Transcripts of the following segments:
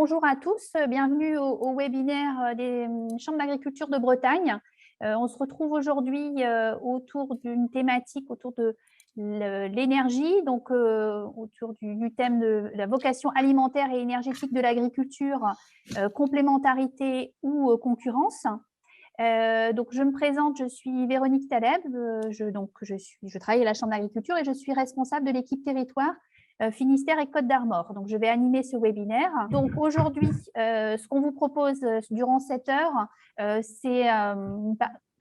bonjour à tous, bienvenue au webinaire des chambres d'agriculture de Bretagne. On se retrouve aujourd'hui autour d'une thématique autour de l'énergie, donc autour du thème de la vocation alimentaire et énergétique de l'agriculture, complémentarité ou concurrence. Donc, je me présente, je suis Véronique Taleb, je travaille à la Chambre d'agriculture et je suis responsable de l'équipe territoire Finistère et Côte d'Armor. Donc, je vais animer ce webinaire. Donc, aujourd'hui, ce qu'on vous propose durant cette heure, c'est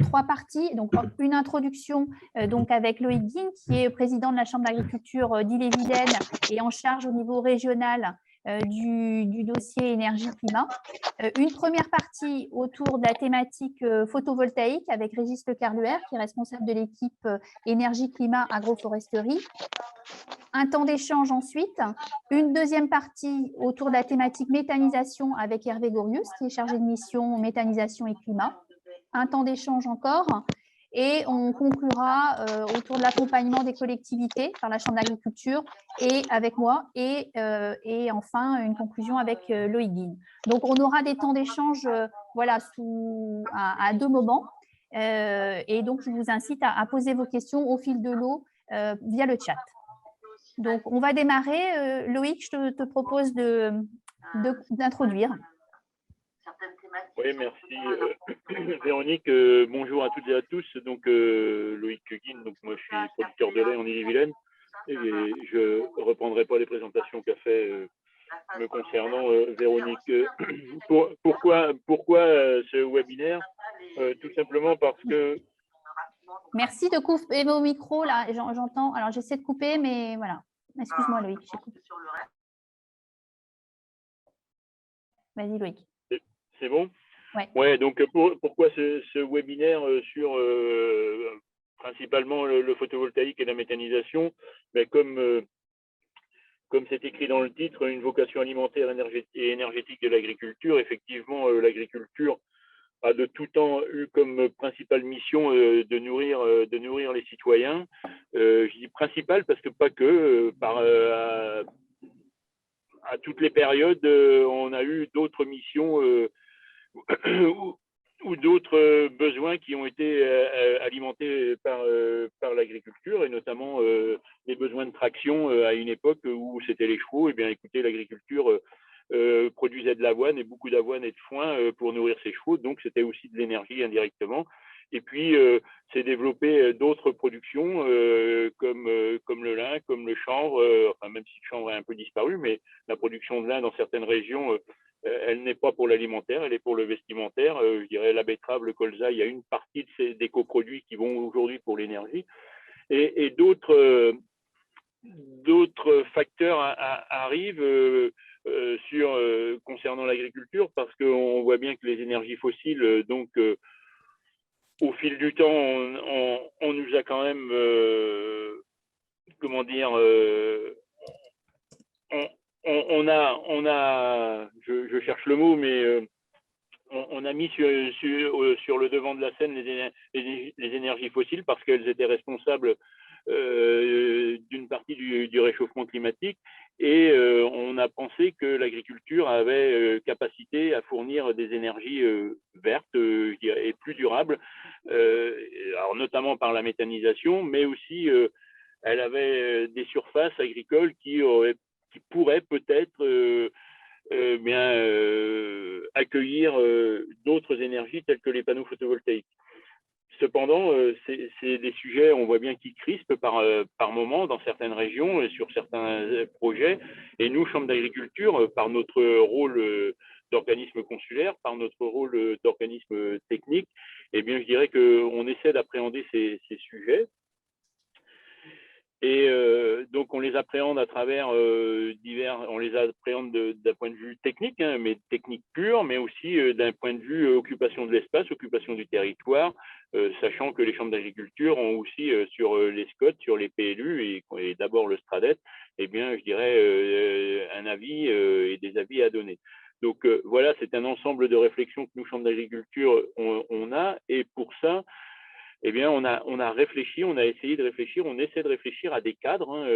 trois parties. Donc, une introduction donc avec Loïc Guin, qui est président de la Chambre d'agriculture d'Ille-et-Vilaine et en charge au niveau régional du dossier énergie-climat. Une première partie autour de la thématique photovoltaïque avec Régis Le Carluère, qui est responsable de l'équipe énergie-climat agroforesterie. Un temps d'échange ensuite. Une deuxième partie autour de la thématique méthanisation avec Hervé Gorius, qui est chargé de mission méthanisation et climat. Un temps d'échange encore. Et on conclura autour de l'accompagnement des collectivités par la Chambre d'agriculture et avec moi, et enfin une conclusion avec Loïc Guin. Donc on aura des temps d'échange voilà, à deux moments. Et donc je vous incite à poser vos questions au fil de l'eau via le chat. Donc on va démarrer. Loïc, je te propose d'introduire. Oui, merci Véronique. Bonjour à toutes et à tous. Donc Loïc Guin, donc moi je suis producteur de lait en Ille-et-Vilaine et je ne reprendrai pas les présentations qu'a fait me concernant Véronique. Pourquoi ce webinaire? Tout simplement parce que… Merci de couper vos micros là, j'entends. Alors j'essaie de couper, mais voilà. Excuse-moi Loïc. Vas-y Loïc. C'est bon? Ouais, donc pourquoi ce webinaire sur principalement le photovoltaïque et la méthanisation? Mais comme c'est écrit dans le titre, une vocation alimentaire et énergétique de l'agriculture. Effectivement, l'agriculture a de tout temps eu comme principale mission de nourrir les citoyens. Je dis principale parce que pas que, à toutes les périodes, on a eu d'autres missions ou d'autres besoins qui ont été alimentés par l'agriculture, et notamment les besoins de traction à une époque où c'était les chevaux. Eh bien, écoutez, l'agriculture produisait de l'avoine, et beaucoup d'avoine et de foin pour nourrir ses chevaux, donc c'était aussi de l'énergie indirectement. Et puis, s'est développé d'autres productions comme le lin, comme le chanvre, enfin, même si le chanvre a un peu disparu, mais la production de lin dans certaines régions, elle n'est pas pour l'alimentaire, elle est pour le vestimentaire. Je dirais la betterave, le colza, il y a une partie des coproduits qui vont aujourd'hui pour l'énergie. Et d'autres facteurs arrivent concernant l'agriculture, parce qu'on voit bien que les énergies fossiles, au fil du temps, on nous a quand même, comment dire, on a, je cherche le mot, mais on a mis sur le devant de la scène les énergies fossiles, parce qu'elles étaient responsables d'une partie du réchauffement climatique, et on a pensé que l'agriculture avait capacité à fournir des énergies vertes, je dirais, et plus durables, alors notamment par la méthanisation, mais aussi elle avait des surfaces agricoles qui pourraient peut-être accueillir d'autres énergies telles que les panneaux photovoltaïques. Cependant, c'est des sujets, on voit bien, qui crispent par moment dans certaines régions et sur certains projets. Et nous, Chambre d'agriculture, par notre rôle d'organisme consulaire, par notre rôle d'organisme technique, eh bien, je dirais qu'on essaie d'appréhender ces sujets. Et donc, on les appréhende à travers on les appréhende d'un point de vue technique, hein, mais technique pure, mais aussi d'un point de vue occupation de l'espace, occupation du territoire, sachant que les chambres d'agriculture ont aussi sur les SCOT, sur les PLU et d'abord le STRADET, eh bien, je dirais un avis et des avis à donner. Donc voilà, c'est un ensemble de réflexions que nous, chambres d'agriculture, on a, et pour ça, eh bien, on a réfléchi, on a essayé de réfléchir, on essaie de réfléchir à des cadres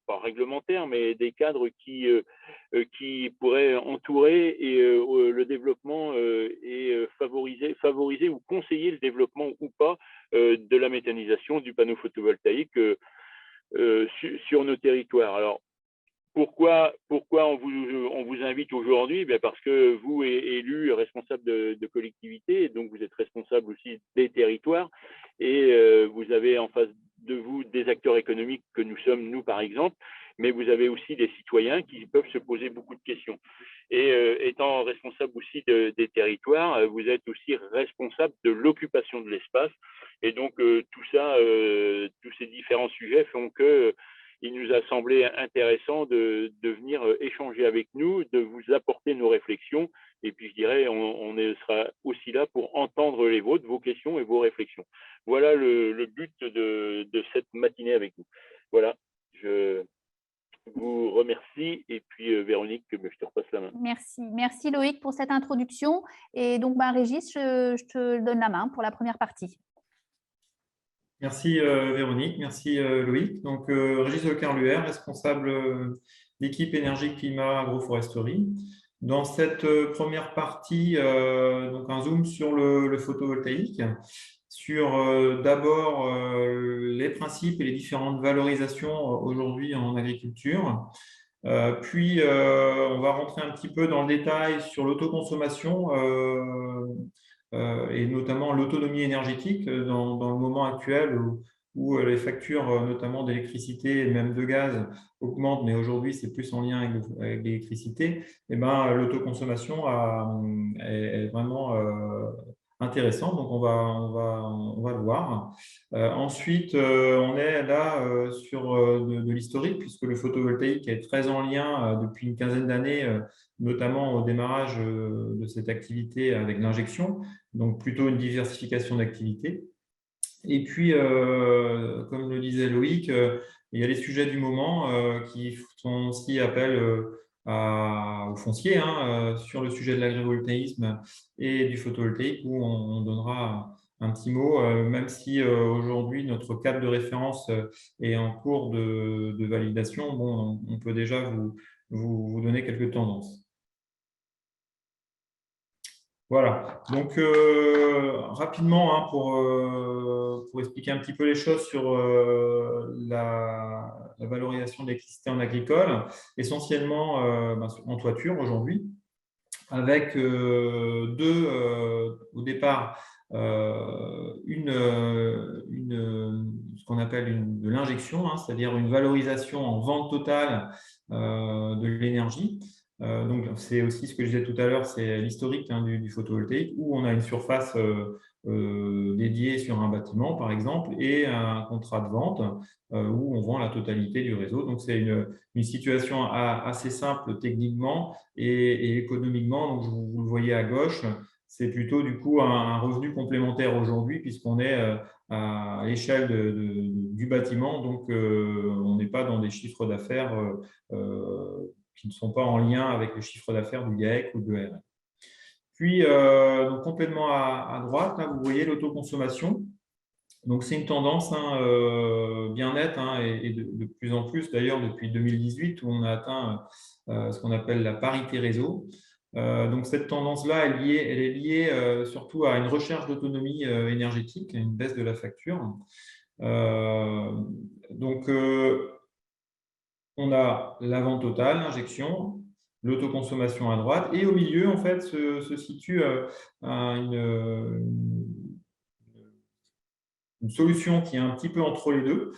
pas réglementaires, mais des cadres qui pourraient entourer le développement et favoriser ou conseiller le développement ou pas de la méthanisation du panneau photovoltaïque sur nos territoires. Alors, pourquoi on vous invite aujourd'hui? Parce que vous, élus, responsables de collectivités, donc vous êtes responsable aussi des territoires, et vous avez en face de vous des acteurs économiques que nous sommes, nous par exemple, mais vous avez aussi des citoyens qui peuvent se poser beaucoup de questions. Et étant responsable aussi des territoires, vous êtes aussi responsable de l'occupation de l'espace. Et donc, tout ça, tous ces différents sujets font que il nous a semblé intéressant de venir échanger avec nous, de vous apporter nos réflexions. Et puis, je dirais, on sera aussi là pour entendre les vôtres, vos questions et vos réflexions. Voilà le but de cette matinée avec nous. Voilà, je vous remercie. Et puis, Véronique, je te repasse la main. Merci Loïc pour cette introduction. Et donc, Régis, je te donne la main pour la première partie. Merci Véronique, merci Loïc. Donc Régis Lecarluer, responsable d'équipe énergie climat agroforesterie. Dans cette première partie, donc un zoom sur le photovoltaïque, sur d'abord les principes et les différentes valorisations aujourd'hui en agriculture. Puis on va rentrer un petit peu dans le détail sur l'autoconsommation et notamment l'autonomie énergétique dans le moment actuel où les factures, notamment d'électricité et même de gaz, augmentent, mais aujourd'hui, c'est plus en lien avec l'électricité. Et l'autoconsommation est vraiment intéressante, donc on va le voir. Ensuite, on est là sur de l'historique, puisque le photovoltaïque est très en lien depuis une quinzaine d'années, notamment au démarrage de cette activité avec l'injection, donc plutôt une diversification d'activités. Et puis, comme le disait Loïc, il y a les sujets du moment qui font aussi appel au foncier sur le sujet de l'agrivoltaïsme et du photovoltaïque, où on donnera un petit mot, même si aujourd'hui notre cadre de référence est en cours de validation. Bon, on peut déjà vous donner quelques tendances. Voilà, donc rapidement, pour expliquer un petit peu les choses sur la valorisation de l'électricité en agricole, essentiellement en toiture aujourd'hui, avec au départ, ce qu'on appelle de l'injection, c'est-à-dire une valorisation en vente totale de l'énergie. Donc, c'est aussi ce que je disais tout à l'heure, c'est l'historique du photovoltaïque, où on a une surface dédiée sur un bâtiment, par exemple, et un contrat de vente où on vend la totalité du réseau. Donc, c'est une situation assez simple techniquement et économiquement. Donc, vous le voyez à gauche, c'est plutôt du coup un revenu complémentaire aujourd'hui, puisqu'on est à l'échelle du bâtiment. Donc, on n'est pas dans des chiffres d'affaires qui ne sont pas en lien avec le chiffre d'affaires du GAEC ou de l'ERL. Puis, donc, complètement à droite, là, vous voyez l'autoconsommation. Donc, c'est une tendance bien nette et de plus en plus, d'ailleurs, depuis 2018, où on a atteint ce qu'on appelle la parité réseau. Donc, cette tendance-là, elle est liée surtout à une recherche d'autonomie énergétique, à une baisse de la facture. Donc, on a la vente totale, l'injection, l'autoconsommation à droite, et au milieu, en fait, se situe une solution qui est un petit peu entre les deux,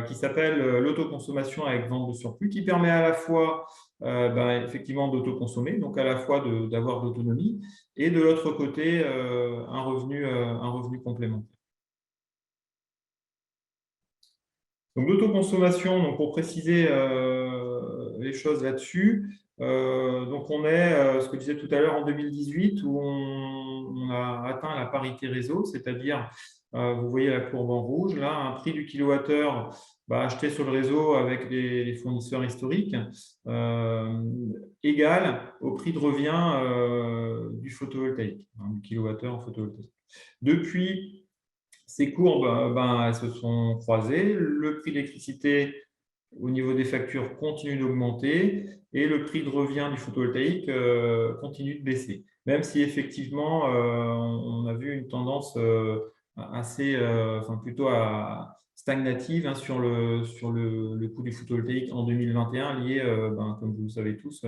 qui s'appelle l'autoconsommation avec vente de surplus, qui permet à la fois effectivement d'autoconsommer, donc à la fois d'avoir de l'autonomie, et de l'autre côté, un revenu complémentaire. Donc, l'autoconsommation, donc pour préciser les choses là-dessus, donc on est, ce que je disais tout à l'heure, en 2018, où on a atteint la parité réseau, c'est-à-dire, vous voyez la courbe en rouge, là, un prix du kilowattheure acheté sur le réseau avec les fournisseurs historiques, égal au prix de revient du photovoltaïque, du kilowattheure en photovoltaïque. Depuis Ces courbes, elles se sont croisées. Le prix de l'électricité au niveau des factures continue d'augmenter et le prix de revient du photovoltaïque continue de baisser. Même si effectivement, on a vu une tendance assez, plutôt stagnative hein, sur le coût du photovoltaïque en 2021, lié, comme vous le savez tous,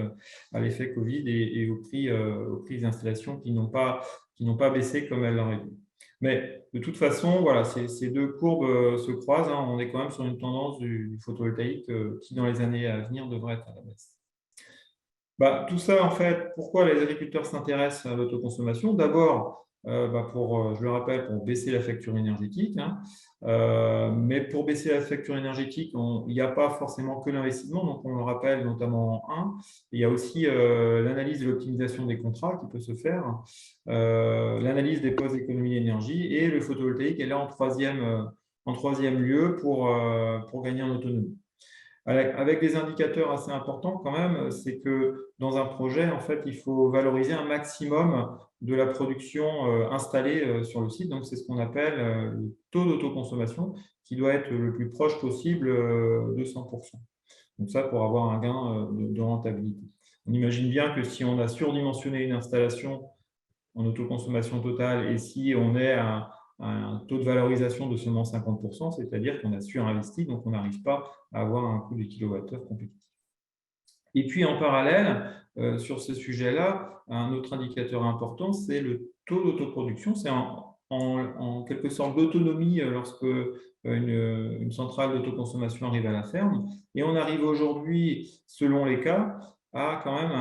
à l'effet Covid et aux prix d'installation qui n'ont pas baissé comme elles l'auraient dû. Mais de toute façon, voilà, ces deux courbes se croisent, hein. On est quand même sur une tendance du photovoltaïque qui, dans les années à venir, devrait être à la baisse. Tout ça, en fait, pourquoi les agriculteurs s'intéressent à l'autoconsommation? D'abord, je le rappelle, pour baisser la facture énergétique, hein. Mais pour baisser la facture énergétique, il n'y a pas forcément que l'investissement, donc on le rappelle notamment il y a aussi l'analyse de l'optimisation des contrats qui peut se faire, l'analyse des postes d'économie d'énergie et le photovoltaïque est là en troisième lieu pour gagner en autonomie. Avec des indicateurs assez importants quand même, c'est que dans un projet, en fait, il faut valoriser un maximum de la production installée sur le site. Donc, c'est ce qu'on appelle le taux d'autoconsommation qui doit être le plus proche possible de 100%. Donc ça, pour avoir un gain de rentabilité. On imagine bien que si on a surdimensionné une installation en autoconsommation totale et si on est à un taux de valorisation de seulement 50%, c'est-à-dire qu'on a surinvesti, donc on n'arrive pas à avoir un coût du kilowattheure compétitif. Et puis en parallèle, sur ce sujet-là, un autre indicateur important, c'est le taux d'autoproduction. C'est en quelque sorte d'autonomie lorsque une centrale d'autoconsommation arrive à la ferme. Et on arrive aujourd'hui, selon les cas, à quand même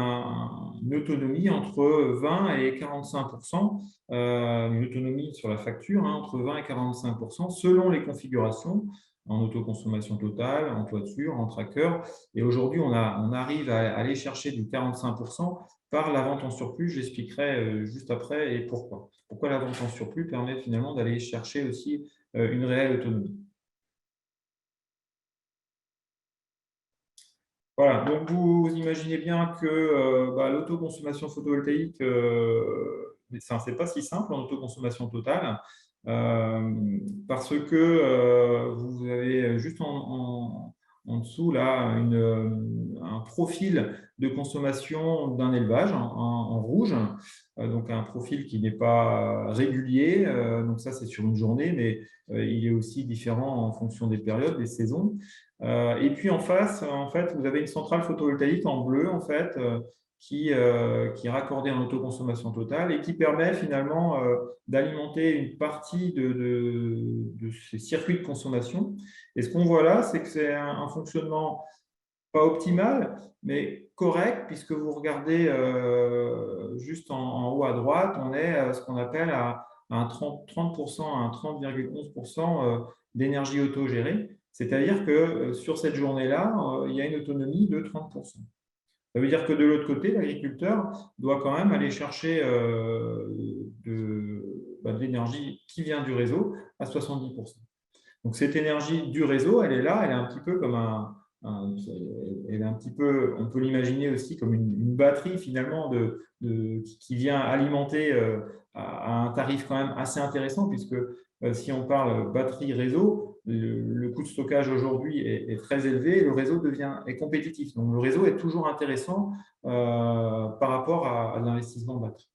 une autonomie entre 20 et 45%, une autonomie sur la facture, hein, entre 20 et 45%, selon les configurations, en autoconsommation totale, en toiture, en tracker. Et aujourd'hui, on arrive à aller chercher du 45% par la vente en surplus. J'expliquerai juste après et pourquoi. Pourquoi la vente en surplus permet finalement d'aller chercher aussi une réelle autonomie. Voilà, donc vous imaginez bien que l'autoconsommation photovoltaïque, c'est pas si simple en autoconsommation totale, parce que vous avez juste en dessous là un profil de consommation d'un élevage en rouge, donc un profil qui n'est pas régulier, donc ça c'est sur une journée, mais il est aussi différent en fonction des périodes, des saisons. Et puis en face, en fait, vous avez une centrale photovoltaïque en bleu, en fait, qui est raccordée en autoconsommation totale et qui permet finalement d'alimenter une partie de ces circuits de consommation. Et ce qu'on voit là, c'est que c'est un fonctionnement pas optimal, mais correct, puisque vous regardez juste en haut à droite, on est à ce qu'on appelle à un 30%, à un 30,11% d'énergie autogérée. C'est-à-dire que sur cette journée-là, il y a une autonomie de 30%. Ça veut dire que de l'autre côté, l'agriculteur doit quand même aller chercher de l'énergie qui vient du réseau à 70%. Donc cette énergie du réseau, elle est là, elle est un petit peu comme elle est un petit peu, on peut l'imaginer aussi comme une batterie finalement qui vient alimenter à un tarif quand même assez intéressant, puisque si on parle batterie réseau, le coût de stockage aujourd'hui est très élevé et le réseau est compétitif. Donc le réseau est toujours intéressant par rapport à l'investissement de batterie.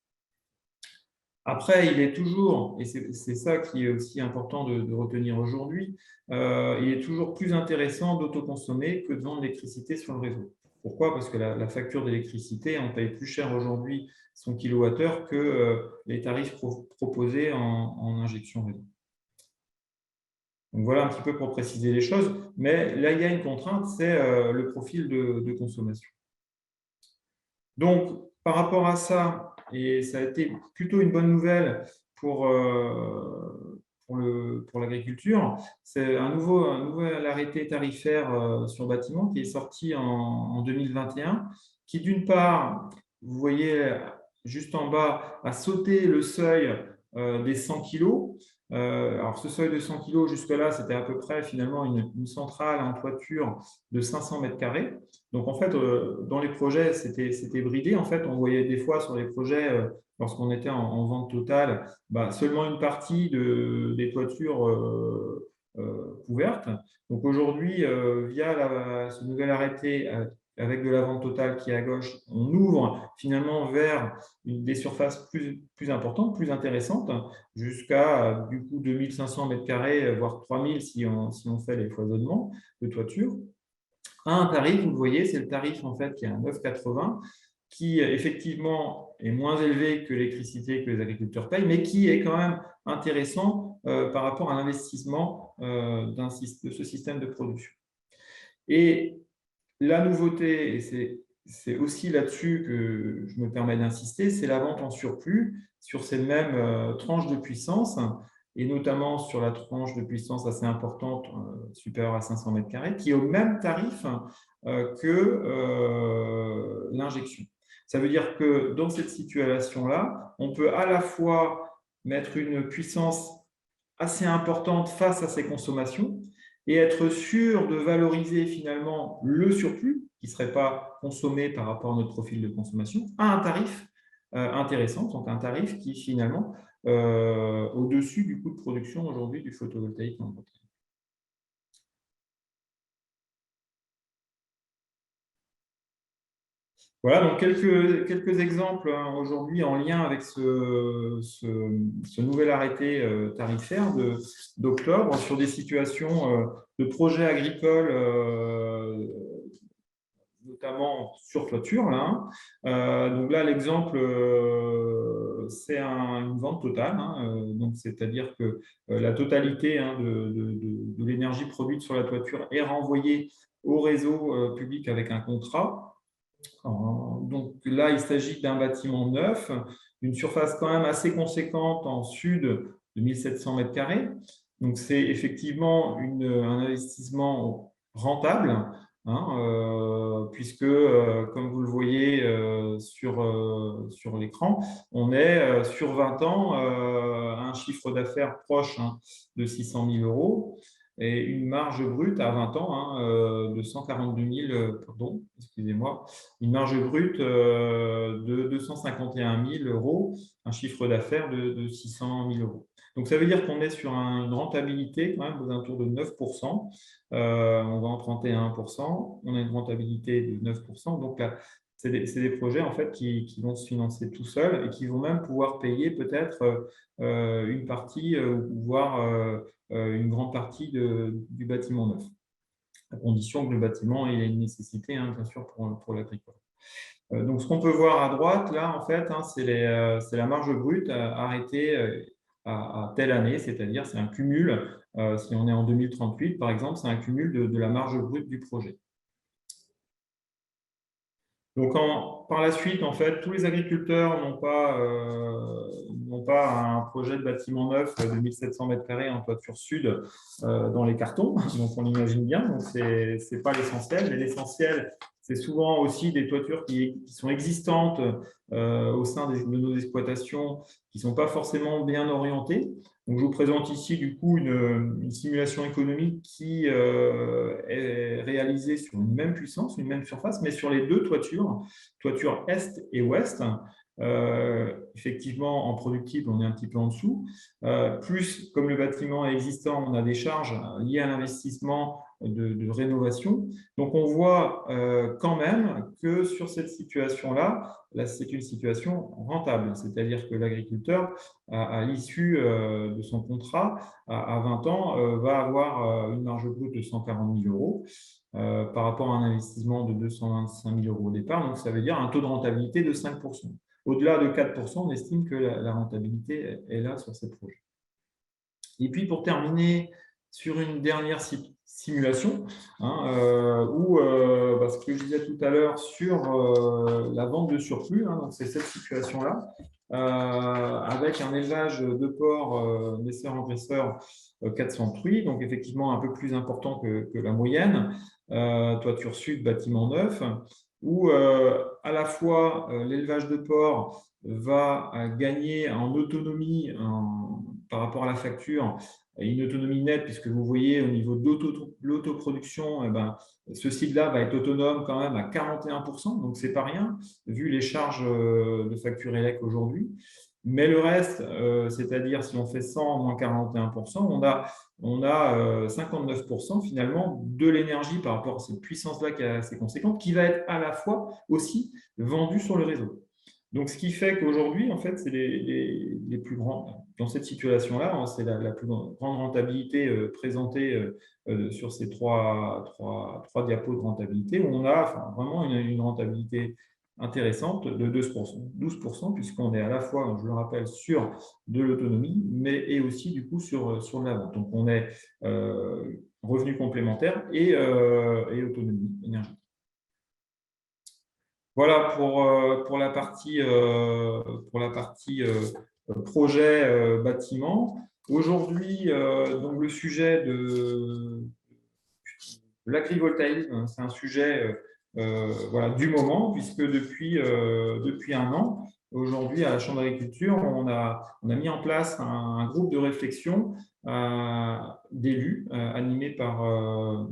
Après, il est toujours, et c'est ça qui est aussi important de retenir aujourd'hui, il est toujours plus intéressant d'autoconsommer que de vendre l'électricité sur le réseau. Pourquoi? Parce que la facture d'électricité, on paye plus cher aujourd'hui son kilowattheure que les tarifs proposés en injection réseau. Donc voilà un petit peu pour préciser les choses, mais là, il y a une contrainte, c'est le profil de consommation. Donc, par rapport à ça, et ça a été plutôt une bonne nouvelle pour l'agriculture, c'est un nouvel arrêté tarifaire sur bâtiment qui est sorti en 2021, qui d'une part, vous voyez juste en bas, a sauté le seuil des 100 kg. Alors, ce seuil de 100 kg, jusque-là, c'était à peu près finalement une centrale en toiture de 500 mètres carrés. Donc, en fait, dans les projets, c'était bridé. En fait, on voyait des fois sur les projets, lorsqu'on était en vente totale, seulement une partie des toitures couvertes. Donc, aujourd'hui, via ce nouvel arrêté, avec de la vente totale qui est à gauche, on ouvre finalement vers des surfaces plus importantes, plus intéressantes, jusqu'à du coup 2500 mètres carrés, voire 3000 si on fait les foisonnements de toiture, à un tarif, vous le voyez, c'est le tarif en fait qui est à 9,80, qui effectivement est moins élevé que l'électricité que les agriculteurs payent, mais qui est quand même intéressant par rapport à l'investissement de ce système de production. Et la nouveauté, et c'est aussi là-dessus que je me permets d'insister, c'est la vente en surplus sur ces mêmes tranches de puissance, et notamment sur la tranche de puissance assez importante, supérieure à 500 mètres carrés, qui est au même tarif que l'injection. Ça veut dire que dans cette situation-là, on peut à la fois mettre une puissance assez importante face à ces consommations, et être sûr de valoriser finalement le surplus qui ne serait pas consommé par rapport à notre profil de consommation à un tarif intéressant, donc un tarif qui finalement au-dessus du coût de production aujourd'hui du photovoltaïque en Bretagne. Voilà, donc quelques exemples aujourd'hui en lien avec ce nouvel arrêté tarifaire d'octobre sur des situations de projets agricoles, notamment sur toiture. Là, donc là, l'exemple, c'est une vente totale, donc c'est-à-dire que la totalité de l'énergie produite sur la toiture est renvoyée au réseau public avec un contrat. Donc là, il s'agit d'un bâtiment neuf, d'une surface quand même assez conséquente en sud de 1700 mètres carrés. Donc c'est effectivement un investissement rentable, puisque, comme vous le voyez sur l'écran, on est sur 20 ans à un chiffre d'affaires proche de 600 000 € et une marge brute à 20 ans de 142 000, pardon, excusez-moi, une marge brute de 251 000 €, un chiffre d'affaires de 600 000 €. Donc, ça veut dire qu'on est sur une rentabilité quand même aux alentours de 9%. On va emprunter à 1%, on a une rentabilité de 9%. Donc, là, c'est des projets en fait qui vont se financer tout seuls et qui vont même pouvoir payer peut-être une partie, voire une grande partie du bâtiment neuf, à condition que le bâtiment ait une nécessité, bien sûr, pour l'agricole. Donc, ce qu'on peut voir à droite, là, en fait, c'est la marge brute arrêtée à telle année, c'est-à-dire c'est un cumul, si on est en 2038, par exemple, c'est un cumul de la marge brute du projet. Donc, par la suite, en fait, tous les agriculteurs n'ont pas un projet de bâtiment neuf de 1700 mètres carrés en toiture sud dans les cartons. Donc, on imagine bien. Donc, ce n'est pas l'essentiel. Mais l'essentiel, c'est souvent aussi des toitures qui sont existantes au sein de nos exploitations, qui ne sont pas forcément bien orientées. Donc, je vous présente ici du coup une simulation économique qui est réalisée sur une même puissance, une même surface, mais sur les deux toitures est et ouest. Effectivement, en productible, on est un petit peu en dessous. Plus, comme le bâtiment est existant, on a des charges liées à l'investissement de rénovation. Donc, on voit quand même que sur cette situation-là, c'est une situation rentable, c'est-à-dire que l'agriculteur, à l'issue de son contrat, à 20 ans, va avoir une marge brute de 140 000 € par rapport à un investissement de 225 000 € au départ. Donc, ça veut dire un taux de rentabilité de 5%. Au-delà de 4%, on estime que la rentabilité est là sur ces projets. Et puis, pour terminer sur une dernière simulation, où ce que je disais tout à l'heure sur la vente de surplus, donc c'est cette situation-là, avec un élevage de porcs naisseurs-engraisseurs 400 truies, donc effectivement un peu plus important que la moyenne, toiture sud, bâtiment neuf, où à la fois l'élevage de porcs va gagner en autonomie, par rapport à la facture, une autonomie nette, puisque vous voyez au niveau de l'autoproduction, eh ben, ce site-là va être autonome quand même à 41%, donc ce n'est pas rien, vu les charges de facture élec aujourd'hui. Mais le reste, c'est-à-dire si on fait 100 moins 41%, on a 59% finalement de l'énergie par rapport à cette puissance-là qui est assez conséquente, qui va être à la fois aussi vendue sur le réseau. Donc, ce qui fait qu'aujourd'hui, en fait, c'est les plus grands. Dans cette situation-là, hein, c'est la plus grande rentabilité présentée sur ces trois diapos de rentabilité, où on a vraiment une rentabilité intéressante de 12%, puisqu'on est à la fois, je le rappelle, sur de l'autonomie, mais et aussi du coup sur de la vente. Donc, on est revenu complémentaire et autonomie énergétique. Voilà pour la partie projet bâtiment. Aujourd'hui, donc le sujet de l'agrivoltaïsme, c'est un sujet voilà, du moment, puisque depuis un an, aujourd'hui à la Chambre d'agriculture, on a mis en place un groupe de réflexion d'élus animés par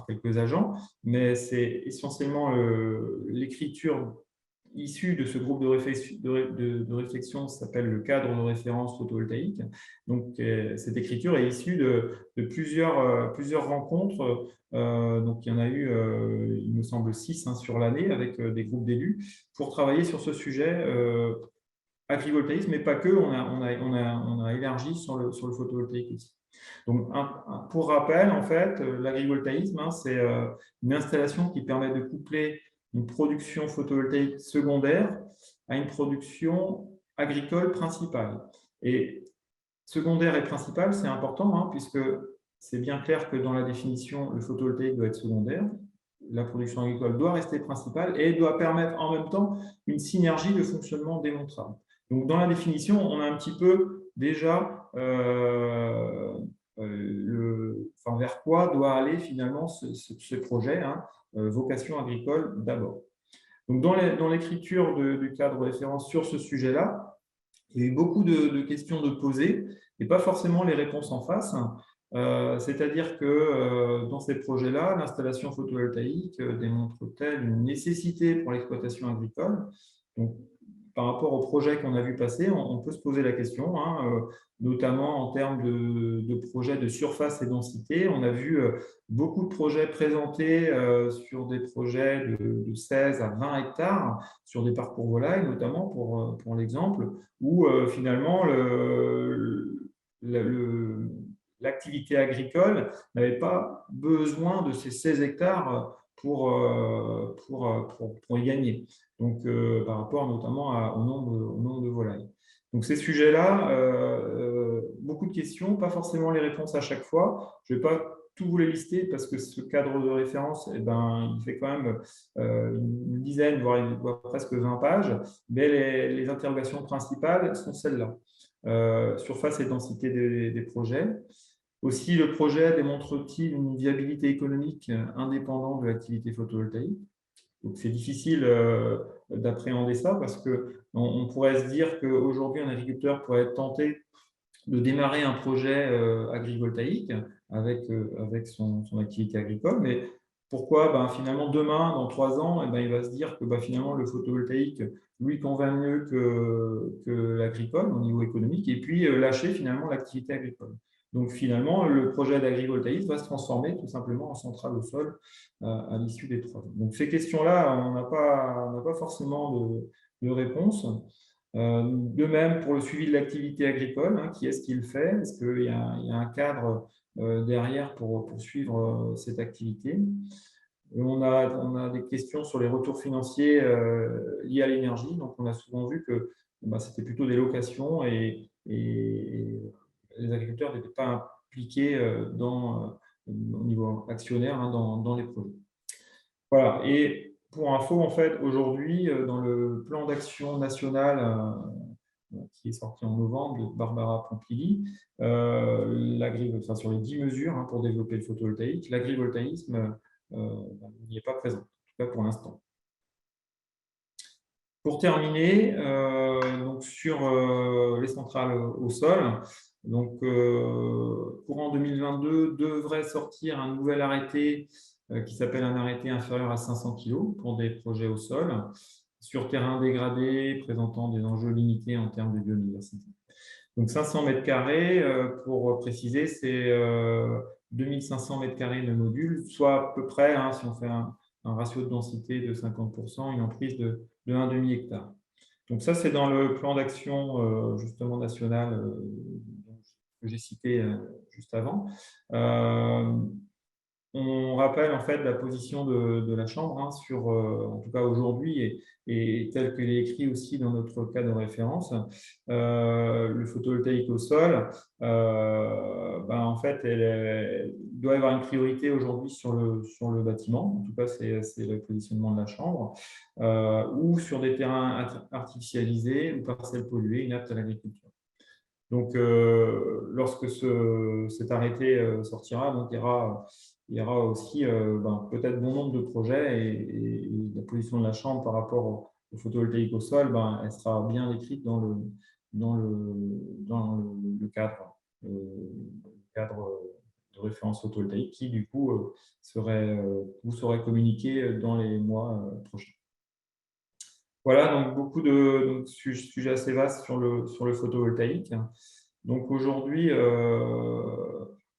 quelques agents, mais c'est essentiellement l'écriture issue de ce groupe de réflexion s'appelle le cadre de référence photovoltaïque. Donc, cette écriture est issue de plusieurs rencontres. Donc, il y en a eu, il me semble, 6 sur l'année avec des groupes d'élus pour travailler sur ce sujet agrivoltaïsme, mais pas que. On a élargi sur le photovoltaïque aussi. Donc, pour rappel, en fait, l'agrivoltaïsme, c'est une installation qui permet de coupler une production photovoltaïque secondaire à une production agricole principale. Et secondaire et principale, c'est important, hein, puisque c'est bien clair que dans la définition, le photovoltaïque doit être secondaire, la production agricole doit rester principale et doit permettre en même temps une synergie de fonctionnement démontrable. Donc, dans la définition, on a un petit peu déjà vers quoi doit aller finalement ce projet, hein, vocation agricole d'abord. Donc, dans l'écriture du cadre de référence sur ce sujet-là, il y a eu beaucoup de questions de poser et pas forcément les réponses en face. C'est-à-dire que dans ces projets-là, l'installation photovoltaïque démontre-t-elle une nécessité pour l'exploitation agricole? Donc, par rapport au projet qu'on a vu passer, on peut se poser la question, hein, notamment en termes de projets de surface et densité. On a vu beaucoup de projets présentés sur des projets de 16 à 20 hectares sur des parcours volailles, notamment pour l'exemple, où finalement l'activité agricole n'avait pas besoin de ces 16 hectares pour y gagner. Donc, par rapport notamment au nombre de volailles. Donc, ces sujets-là, beaucoup de questions, pas forcément les réponses à chaque fois. Je ne vais pas tout vous les lister parce que ce cadre de référence, eh ben, il fait quand même une dizaine, voire presque 20 pages, mais les interrogations principales sont celles-là. Surface et densité des projets. Aussi, le projet démontre-t-il une viabilité économique indépendante de l'activité photovoltaïque? Donc, c'est difficile d'appréhender ça parce qu'on pourrait se dire qu'aujourd'hui, un agriculteur pourrait être tenté de démarrer un projet agrivoltaïque avec son activité agricole. Mais pourquoi finalement, demain, dans 3 ans, il va se dire que finalement, le photovoltaïque lui convainc mieux que l'agricole au niveau économique et puis lâcher finalement l'activité agricole. Donc, finalement, le projet d'agrivoltaïsme va se transformer tout simplement en centrale au sol à l'issue des 3 ans. Donc, ces questions-là, on n'a pas forcément de réponse. De même, pour le suivi de l'activité agricole, hein, qui est-ce qui le fait? Est-ce qu'il y a un cadre derrière pour suivre cette activité? On a des questions sur les retours financiers liés à l'énergie. Donc, on a souvent vu que c'était plutôt des locations et les agriculteurs n'étaient pas impliqués au niveau actionnaire, hein, dans les projets. Voilà. Et pour info, en fait, aujourd'hui, dans le plan d'action national qui est sorti en novembre de Barbara Pompili, sur les 10 mesures, hein, pour développer le photovoltaïque, l'agrivoltaïsme n'y est pas présent, en tout cas pour l'instant. Pour terminer, donc sur les centrales au sol. Donc, courant 2022, devrait sortir un nouvel arrêté qui s'appelle un arrêté inférieur à 500 kg pour des projets au sol, sur terrain dégradé, présentant des enjeux limités en termes de biodiversité. Donc 500 mètres carrés, pour préciser, c'est 2500 mètres carrés de modules, soit à peu près, hein, si on fait un ratio de densité de 50%, une emprise de 1,5 hectare. Donc ça, c'est dans le plan d'action justement national que j'ai cité juste avant. On rappelle en fait la position de la Chambre hein, sur, en tout cas aujourd'hui, et tel qu'il est écrit aussi dans notre cas de référence, le photovoltaïque au sol, en fait, il doit y avoir une priorité aujourd'hui sur le bâtiment, en tout cas c'est le positionnement de la Chambre, ou sur des terrains artificialisés ou parcelles polluées inaptes à l'agriculture. Donc, lorsque cet arrêté sortira, donc il y aura aussi peut-être bon nombre de projets et la position de la Chambre par rapport au photovoltaïque au sol, elle sera bien décrite dans le cadre de référence photovoltaïque qui, du coup, vous serait communiqué dans les mois prochains. Voilà, donc beaucoup de sujets assez vastes sur le photovoltaïque. Donc aujourd'hui,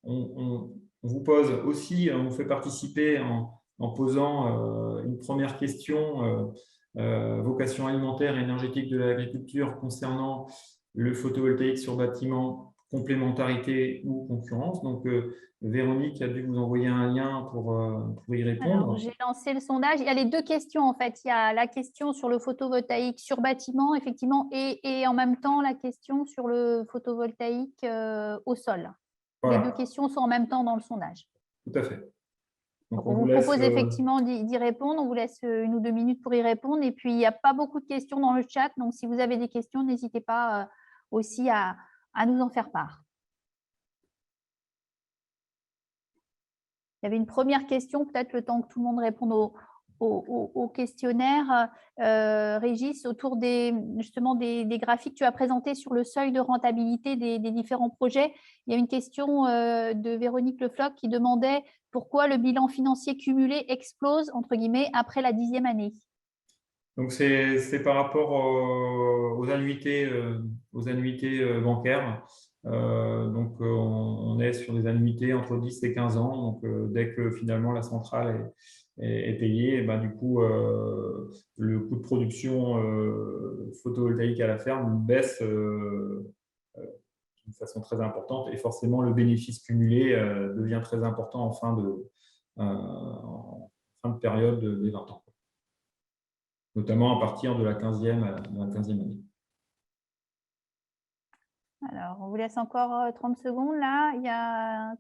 on vous pose aussi, on vous fait participer en posant une première question, vocation alimentaire et énergétique de l'agriculture concernant le photovoltaïque sur bâtiment, complémentarité ou concurrence. Donc, Véronique a dû vous envoyer un lien pour y répondre. Alors, j'ai lancé le sondage. Il y a les deux questions, en fait. Il y a la question sur le photovoltaïque sur bâtiment, effectivement, et en même temps, la question sur le photovoltaïque au sol. Voilà. Les deux questions sont en même temps dans le sondage. Tout à fait. Donc, on vous propose effectivement d'y répondre. On vous laisse 1 ou 2 minutes pour y répondre. Et puis, il n'y a pas beaucoup de questions dans le chat. Donc, si vous avez des questions, n'hésitez pas aussi à nous en faire part. Il y avait une première question, peut-être le temps que tout le monde réponde au questionnaire. Régis, autour justement des graphiques que tu as présentés sur le seuil de rentabilité des différents projets, il y a une question de Véronique Lefloc qui demandait pourquoi le bilan financier cumulé explose, entre guillemets, après la 10e année. Donc, c'est par rapport aux annuités bancaires. Donc, on est sur des annuités entre 10 et 15 ans. Donc, dès que finalement la centrale est payée, et du coup, le coût de production photovoltaïque à la ferme baisse d'une façon très importante. Et forcément, le bénéfice cumulé devient très important en fin de période des 20 ans, notamment à partir de la 15e année. Alors, on vous laisse encore 30 secondes. Là, il y a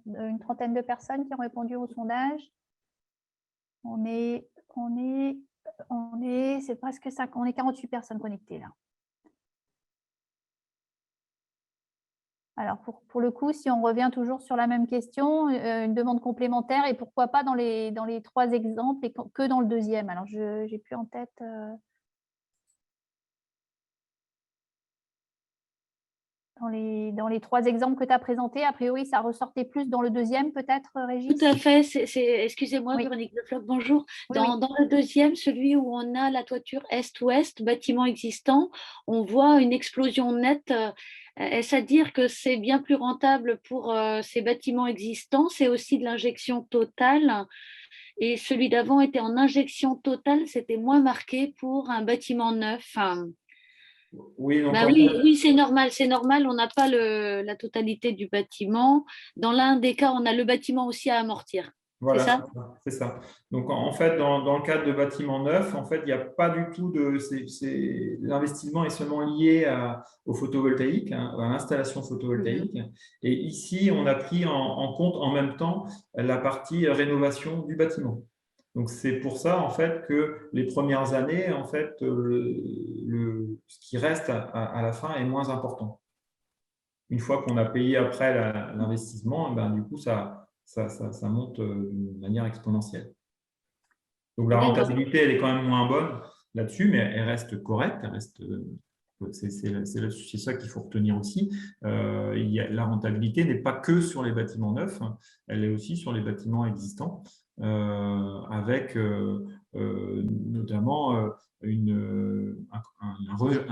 une trentaine de personnes qui ont répondu au sondage. C'est presque ça, on est 48 personnes connectées là. Alors, pour le coup, si on revient toujours sur la même question, une demande complémentaire et pourquoi pas dans les 3 exemples et que dans le deuxième. Alors, je n'ai plus en tête… Dans les 3 exemples que tu as présentés, a priori, ça ressortait plus dans le deuxième, peut-être, Régis? Tout à fait. Excusez-moi, oui. Véronique Lefloc, bonjour. Oui, dans le deuxième, celui où on a la toiture est-ouest, bâtiment existant, on voit une explosion nette. Est-ce à dire que c'est bien plus rentable pour ces bâtiments existants? C'est aussi de l'injection totale. Et celui d'avant était en injection totale, c'était moins marqué pour un bâtiment neuf. Oui, oui, c'est normal, on n'a pas la totalité du bâtiment. Dans l'un des cas, on a le bâtiment aussi à amortir. Voilà, c'est ça. Donc, en fait, dans le cadre de bâtiments neufs, en fait, il n'y a pas du tout l'investissement est seulement lié au photovoltaïque, à l'installation photovoltaïque. Et ici, on a pris en compte en même temps la partie rénovation du bâtiment. Donc, c'est pour ça, en fait, que les premières années, en fait, ce qui reste à la fin est moins important. Une fois qu'on a payé après l'investissement, du coup, ça monte d'une manière exponentielle. Donc, la rentabilité, elle est quand même moins bonne. là-dessus, mais elle reste correcte, c'est ça qu'il faut retenir aussi. La rentabilité n'est pas que sur les bâtiments neufs, hein, elle est aussi sur les bâtiments existants, avec notamment un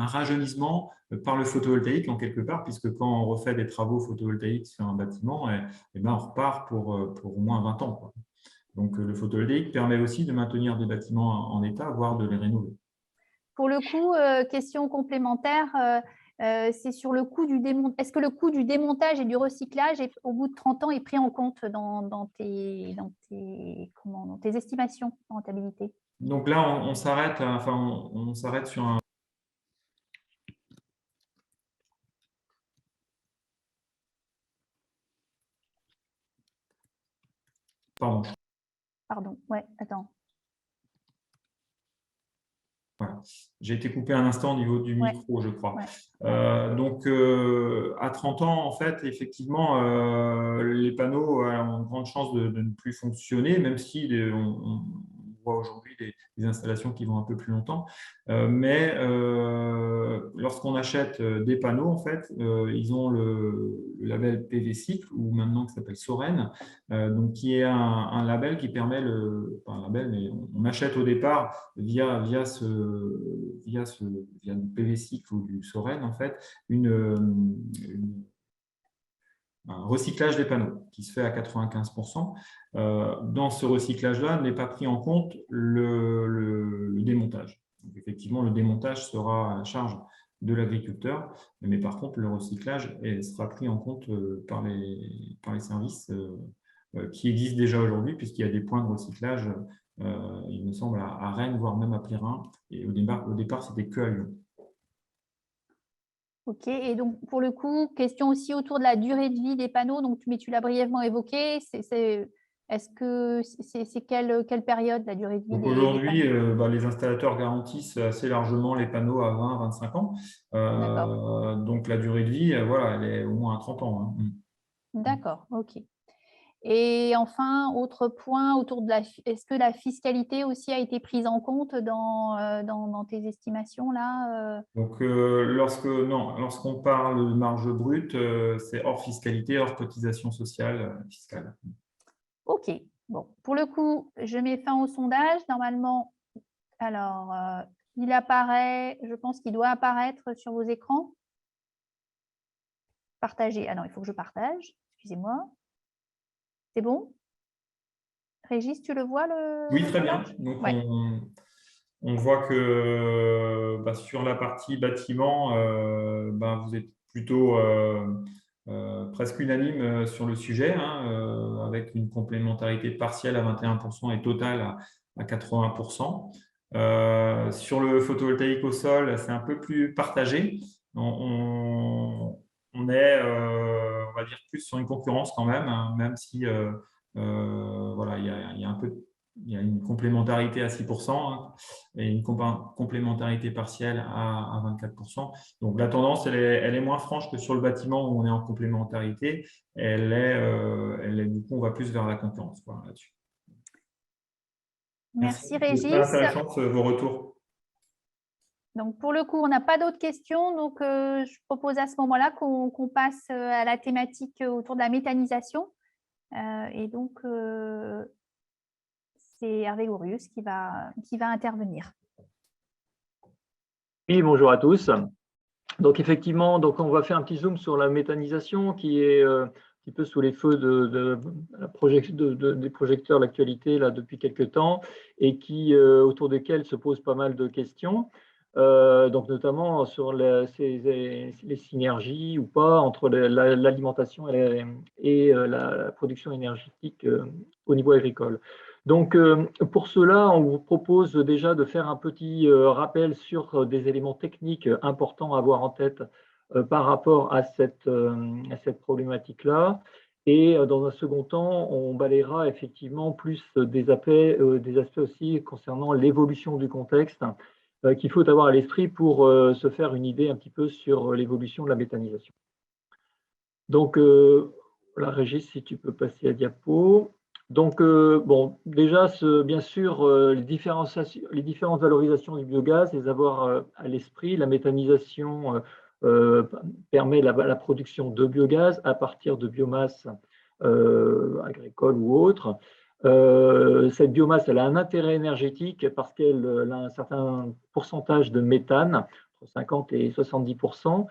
rajeunissement par le photovoltaïque en quelque part, puisque quand on refait des travaux photovoltaïques sur un bâtiment, ben on repart pour au moins 20 ans, quoi. Donc, le photovoltaïque permet aussi de maintenir des bâtiments en état, voire de les rénover. Pour le coup, question complémentaire, c'est sur le coût du démontage. Est-ce que le coût du démontage et du recyclage, au bout de 30 ans, est pris en compte dans tes estimations de rentabilité? Donc là, on s'arrête, enfin, on s'arrête sur un… Pardon. Pardon, ouais, attends. Voilà. J'ai été coupé un instant au niveau du micro, je crois. Ouais. Donc, à 30 ans, en fait, effectivement, les panneaux ont une grande chance de ne plus fonctionner, même si on voit aujourd'hui des installations qui vont un peu plus longtemps. Mais lorsqu'on achète des panneaux, en fait, ils ont le label PV Cycle, ou maintenant qui s'appelle Soren, donc qui est un label qui permet pas un label, mais on achète au départ via du PV Cycle ou du Soren, en fait, un recyclage des panneaux qui se fait à 95%. Dans ce recyclage-là, n'est pas pris en compte le démontage. Donc, effectivement, le démontage sera à la charge de l'agriculteur, mais par contre, le recyclage sera pris en compte par les services qui existent déjà aujourd'hui, puisqu'il y a des points de recyclage, il me semble, à Rennes, voire même à Plérin. Et au départ c'était que à Lyon. Ok, et donc pour le coup, question aussi autour de la durée de vie des panneaux, donc, mais tu l'as brièvement évoqué, est-ce que c'est quelle période la durée de vie des aujourd'hui, panneaux? les installateurs garantissent assez largement les panneaux à 20-25 ans. Donc la durée de vie, voilà, elle est au moins à 30 ans. Hein. D'accord, ok. Et enfin, autre point autour de est-ce que la fiscalité aussi a été prise en compte dans tes estimations là? Donc, lorsqu'on parle de marge brute, c'est hors fiscalité, hors cotisation sociale fiscale. Ok, bon, pour le coup, je mets fin au sondage. Normalement, alors, il apparaît, je pense qu'il doit apparaître sur vos écrans. Partager. Ah non, il faut que je partage. Excusez-moi. C'est bon? Régis, tu le vois Oui, très bien. Donc, ouais. On voit que sur la partie bâtiment, vous êtes plutôt presque unanime sur le sujet, hein, avec une complémentarité partielle à 21% et totale à 80%. Sur le photovoltaïque au sol, c'est un peu plus partagé. On est, on va dire, plus sur une concurrence quand même, hein, même si voilà, il y a un peu, il y a une complémentarité à 6%, hein, et une complémentarité partielle à 24%. Donc la tendance, elle est moins franche que sur le bâtiment où on est en complémentarité. Elle est du coup, on va plus vers la concurrence là-dessus. Merci Régis. C'est intéressant vos retours. Donc, pour le coup, on n'a pas d'autres questions. Donc, je propose à ce moment-là qu'on passe à la thématique autour de la méthanisation. Et donc, c'est Hervé Gaurius qui va intervenir. Oui, bonjour à tous. Donc, effectivement, on va faire un petit zoom sur la méthanisation qui est un petit peu sous les feux des projecteurs de l'actualité depuis quelques temps et autour desquels se posent pas mal de questions. Donc notamment sur les synergies ou pas entre l'alimentation et la production énergétique au niveau agricole. Donc pour cela, on vous propose déjà de faire un petit rappel sur des éléments techniques importants à avoir en tête par rapport à cette problématique-là. Et dans un second temps, on balayera effectivement plus des aspects aussi concernant l'évolution du contexte qu'il faut avoir à l'esprit pour se faire une idée un petit peu sur l'évolution de la méthanisation. Donc, la Régis, si tu peux passer à diapo. Donc, bon, déjà, bien sûr, les différentes valorisations du biogaz, les avoir à l'esprit. La méthanisation permet la production de biogaz à partir de biomasse agricole ou autre. Cette biomasse, elle a un intérêt énergétique parce qu'elle a un certain pourcentage de méthane, entre 50 et 70%.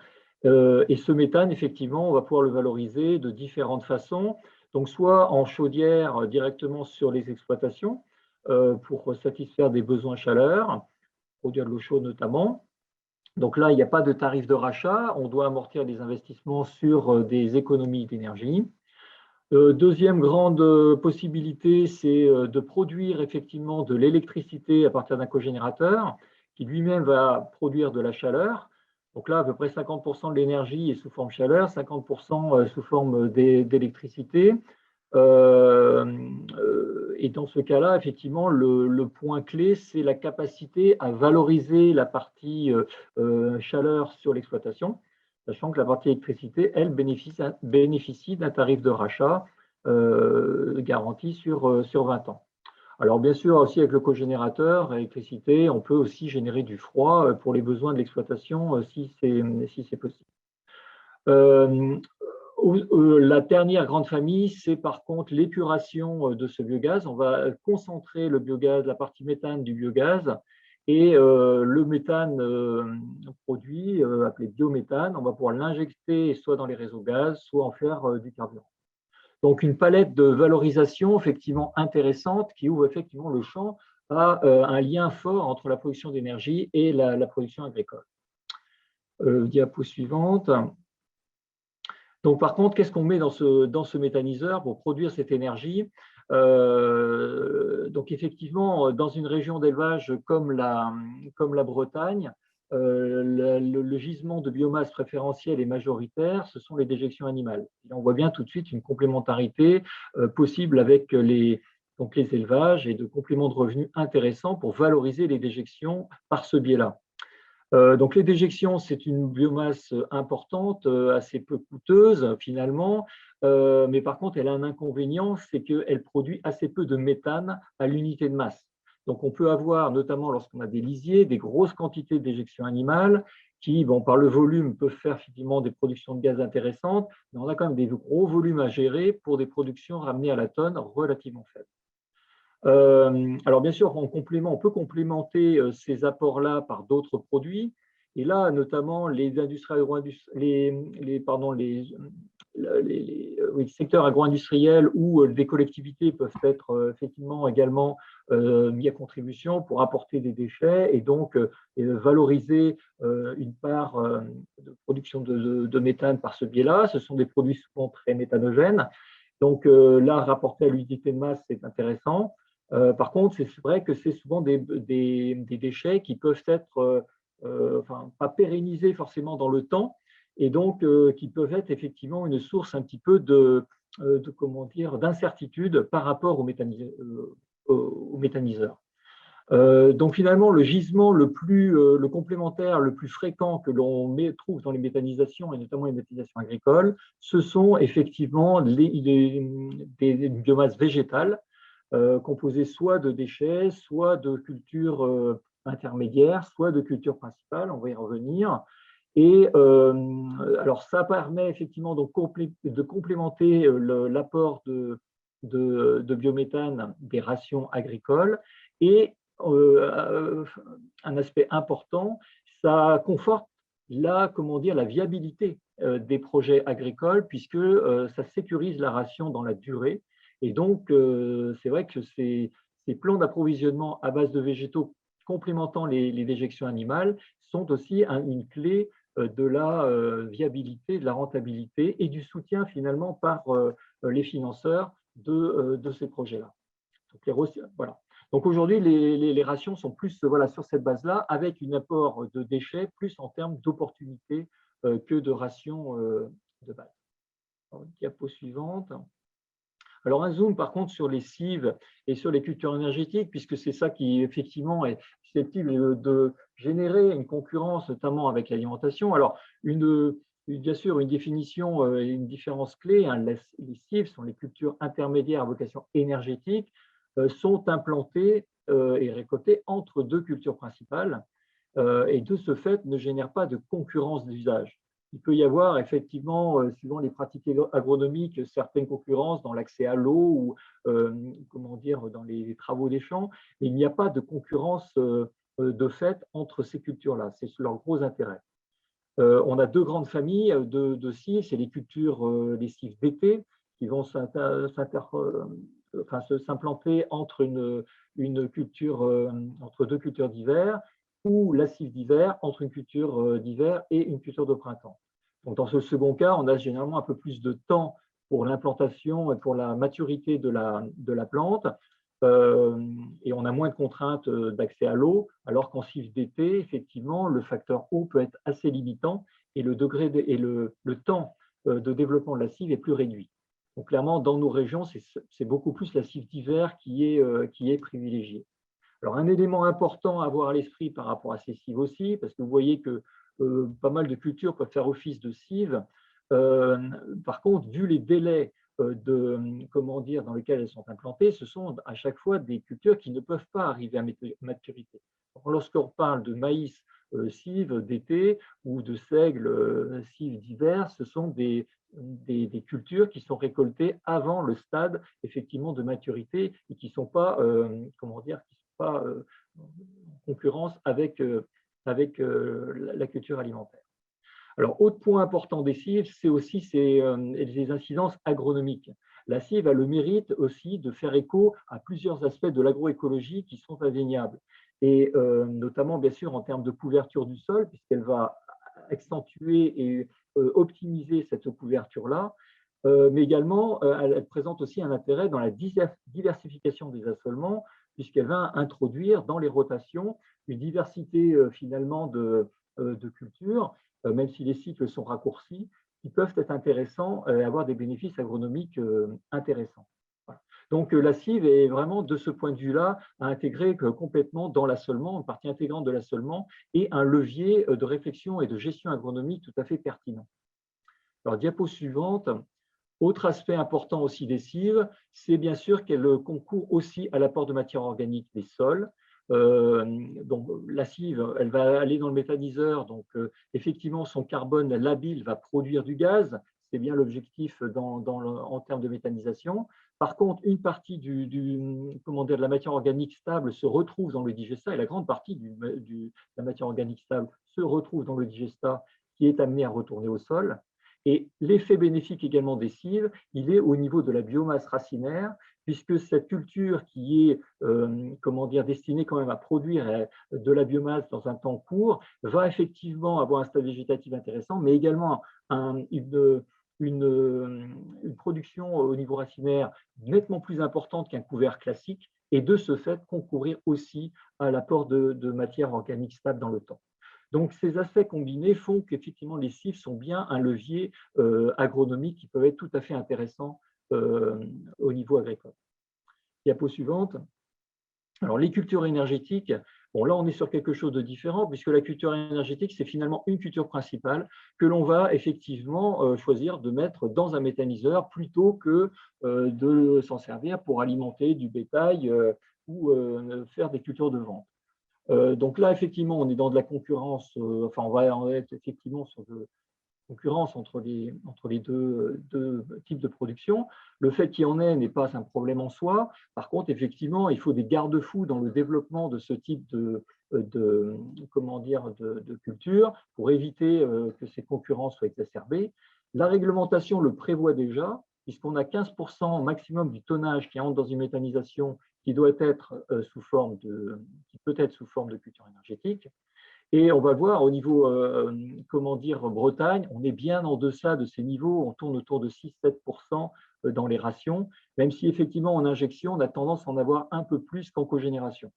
Et ce méthane, effectivement, on va pouvoir le valoriser de différentes façons. Donc, soit en chaudière directement sur les exploitations pour satisfaire des besoins chaleur, produire de l'eau chaude notamment. Donc là, il n'y a pas de tarif de rachat, on doit amortir des investissements sur des économies d'énergie. Deuxième grande possibilité, c'est de produire effectivement de l'électricité à partir d'un cogénérateur qui lui-même va produire de la chaleur. Donc là, à peu près 50% de l'énergie est sous forme chaleur, 50% sous forme d'électricité. Et dans ce cas-là, effectivement, le point clé, c'est la capacité à valoriser la partie chaleur sur l'exploitation, sachant que la partie électricité, elle, bénéficie d'un tarif de rachat garanti sur 20 ans. Alors, bien sûr, aussi avec le cogénérateur, électricité, on peut aussi générer du froid pour les besoins de l'exploitation si c'est possible. La dernière grande famille, c'est par contre l'épuration de ce biogaz. On va concentrer le biogaz, la partie méthane du biogaz, et le méthane produit, appelé biométhane, on va pouvoir l'injecter soit dans les réseaux gaz, soit en faire du carburant. Donc, une palette de valorisation effectivement intéressante qui ouvre effectivement le champ à un lien fort entre la production d'énergie et la production agricole. Diapo suivante. Donc, par contre, qu'est-ce qu'on met dans ce méthaniseur pour produire cette énergie? Donc, effectivement, dans une région d'élevage comme la Bretagne, le gisement de biomasse préférentiel et majoritaire, ce sont les déjections animales. Et on voit bien tout de suite une complémentarité possible avec les élevages et de compléments de revenus intéressants pour valoriser les déjections par ce biais-là. Donc, les déjections, c'est une biomasse importante, assez peu coûteuse finalement, mais par contre, elle a un inconvénient, c'est qu'elle produit assez peu de méthane à l'unité de masse. Donc, on peut avoir, notamment lorsqu'on a des lisiers, des grosses quantités de déjections animales qui, bon, par le volume, peuvent faire effectivement des productions de gaz intéressantes, mais on a quand même des gros volumes à gérer pour des productions ramenées à la tonne relativement faibles. Alors, bien sûr, on peut complémenter ces apports-là par d'autres produits. Et là, notamment, les secteurs agro-industriels ou des collectivités peuvent être effectivement également mis à contribution pour apporter des déchets et donc valoriser une part de production de méthane par ce biais-là. Ce sont des produits souvent très méthanogènes. Donc là, rapporté à l'unité de masse, c'est intéressant. Par contre, c'est vrai que c'est souvent des déchets qui peuvent être pas pérennisés forcément dans le temps et donc qui peuvent être effectivement une source un petit peu d'incertitude par rapport au méthaniseur. Donc finalement, le gisement le complémentaire le plus fréquent que l'on trouve dans les méthanisations et notamment les méthanisations agricoles, ce sont effectivement des biomasses végétales composées soit de déchets, soit de cultures intermédiaires, soit de cultures principales, on va y revenir. Et alors ça permet effectivement donc de complémenter l'apport de biométhane des rations agricoles et un aspect important, ça conforte la viabilité des projets agricoles puisque ça sécurise la ration dans la durée. Et donc, c'est vrai que ces plans d'approvisionnement à base de végétaux complémentant les déjections animales sont aussi une clé de la viabilité, de la rentabilité et du soutien finalement par les financeurs de ces projets-là. Voilà. Donc aujourd'hui, les rations sont plus sur cette base-là, avec un apport de déchets plus en termes d'opportunités que de rations de base. Alors, diapo suivante. Alors, un zoom, par contre, sur les cives et sur les cultures énergétiques, puisque c'est ça qui, effectivement, est susceptible de générer une concurrence, notamment avec l'alimentation. Alors, une bien sûr, une définition et une différence clé. Hein. Les cives sont les cultures intermédiaires à vocation énergétique, sont implantées et récoltées entre deux cultures principales et de ce fait ne génèrent pas de concurrence d'usage. Il peut y avoir effectivement, suivant les pratiques agronomiques, certaines concurrences dans l'accès à l'eau ou comment dire, dans les travaux des champs, mais il n'y a pas de concurrence de fait entre ces cultures-là. C'est leur gros intérêt. On a deux grandes familles de cives, c'est les cultures, les cives d'été, qui vont s'implanter entre entre deux cultures d'hiver, ou la cive d'hiver entre une culture d'hiver et une culture de printemps. Donc, dans ce second cas, on a généralement un peu plus de temps pour l'implantation et pour la maturité de la plante, et on a moins de contraintes d'accès à l'eau, alors qu'en cive d'été, effectivement, le facteur eau peut être assez limitant et le temps de développement de la cive est plus réduit. Donc, clairement, dans nos régions, c'est beaucoup plus la cive d'hiver qui est privilégiée. Alors, un élément important à avoir à l'esprit par rapport à ces cives aussi, parce que vous voyez que pas mal de cultures peuvent faire office de cive. Par contre, vu les délais dans lesquelles elles sont implantées, ce sont à chaque fois des cultures qui ne peuvent pas arriver à maturité. Lorsqu'on parle de maïs cive d'été ou de seigle cive d'hiver, ce sont des cultures qui sont récoltées avant le stade effectivement de maturité et qui ne sont pas, en concurrence avec la culture alimentaire. Alors, autre point important des cives, c'est aussi les incidences agronomiques. La cive a le mérite aussi de faire écho à plusieurs aspects de l'agroécologie qui sont indéniables, et notamment, bien sûr, en termes de couverture du sol, puisqu'elle va accentuer et optimiser cette couverture-là, mais également, elle présente aussi un intérêt dans la diversification des assolements, puisqu'elle va introduire dans les rotations une diversité finalement de cultures, même si les cycles sont raccourcis, qui peuvent être intéressants et avoir des bénéfices agronomiques intéressants. Voilà. Donc, la cive est vraiment, de ce point de vue-là, à intégrer complètement dans l'assolement, une partie intégrante de l'assolement, et un levier de réflexion et de gestion agronomique tout à fait pertinent. Alors, diapo suivante. Autre aspect important aussi des cives, c'est bien sûr qu'elle concourt aussi à l'apport de matière organique des sols. Donc, la cive, elle va aller dans le méthaniseur, donc effectivement, son carbone labile va produire du gaz, c'est bien l'objectif en termes de méthanisation. Par contre, une partie de la matière organique stable se retrouve dans le digestat, et la grande partie de la matière organique stable se retrouve dans le digestat qui est amené à retourner au sol. Et l'effet bénéfique également des cives, il est au niveau de la biomasse racinaire, puisque cette culture qui est destinée quand même à produire de la biomasse dans un temps court, va effectivement avoir un stade végétatif intéressant, mais également une production au niveau racinaire nettement plus importante qu'un couvert classique, et de ce fait concourir aussi à l'apport de matière organique stable dans le temps. Donc, ces aspects combinés font qu'effectivement, les cives sont bien un levier agronomique qui peut être tout à fait intéressant au niveau agricole. Diapo suivante. Alors, les cultures énergétiques, bon, là, on est sur quelque chose de différent, puisque la culture énergétique, c'est finalement une culture principale que l'on va effectivement choisir de mettre dans un méthaniseur plutôt que de s'en servir pour alimenter du bétail ou faire des cultures de vente. Donc là, effectivement, on est dans de la concurrence, on va être effectivement sur de concurrence entre les deux types de production. Le fait qu'il y en ait n'est pas un problème en soi. Par contre, effectivement, il faut des garde-fous dans le développement de ce type de culture pour éviter que ces concurrences soient exacerbées. La réglementation le prévoit déjà, puisqu'on a 15% maximum du tonnage qui entre dans une méthanisation qui doit être qui peut être sous forme de culture énergétique. Et on va voir au niveau, Bretagne, on est bien en deçà de ces niveaux, on tourne autour de 6-7% dans les rations, même si effectivement en injection, on a tendance à en avoir un peu plus qu'en cogénération.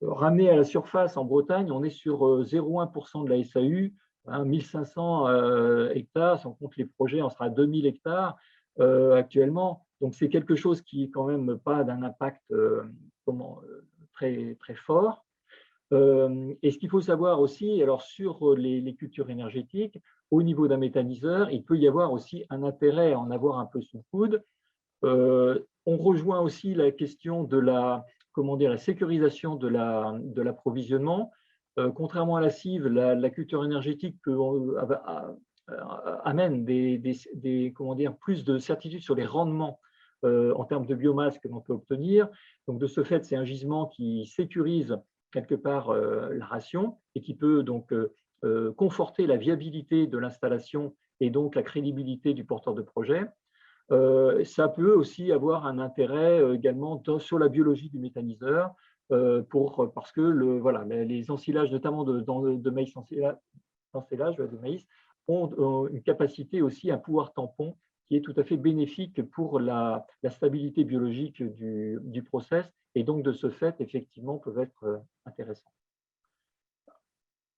Ramené à la surface en Bretagne, on est sur 0,1% de la SAU, 1500 hectares, si on compte les projets, on sera à 2000 hectares actuellement. Donc, c'est quelque chose qui n'est quand même pas d'un impact très, très fort. Et ce qu'il faut savoir aussi, alors sur les cultures énergétiques, au niveau d'un méthaniseur, il peut y avoir aussi un intérêt à en avoir un peu sous le coude. On rejoint aussi la question de la, comment dire, la sécurisation de l'approvisionnement. Contrairement à la cive, la culture énergétique amène comment dire, plus de certitude sur les rendements en termes de biomasse que l'on peut obtenir. Donc, de ce fait, c'est un gisement qui sécurise quelque part la ration et qui peut donc conforter la viabilité de l'installation et donc la crédibilité du porteur de projet. Ça peut aussi avoir un intérêt également sur la biologie du méthaniseur, parce que voilà, les ensilages, notamment de maïs ensilage de maïs, ont une capacité aussi, un pouvoir tampon qui est tout à fait bénéfique pour la stabilité biologique du process et donc de ce fait, effectivement, peuvent être intéressants.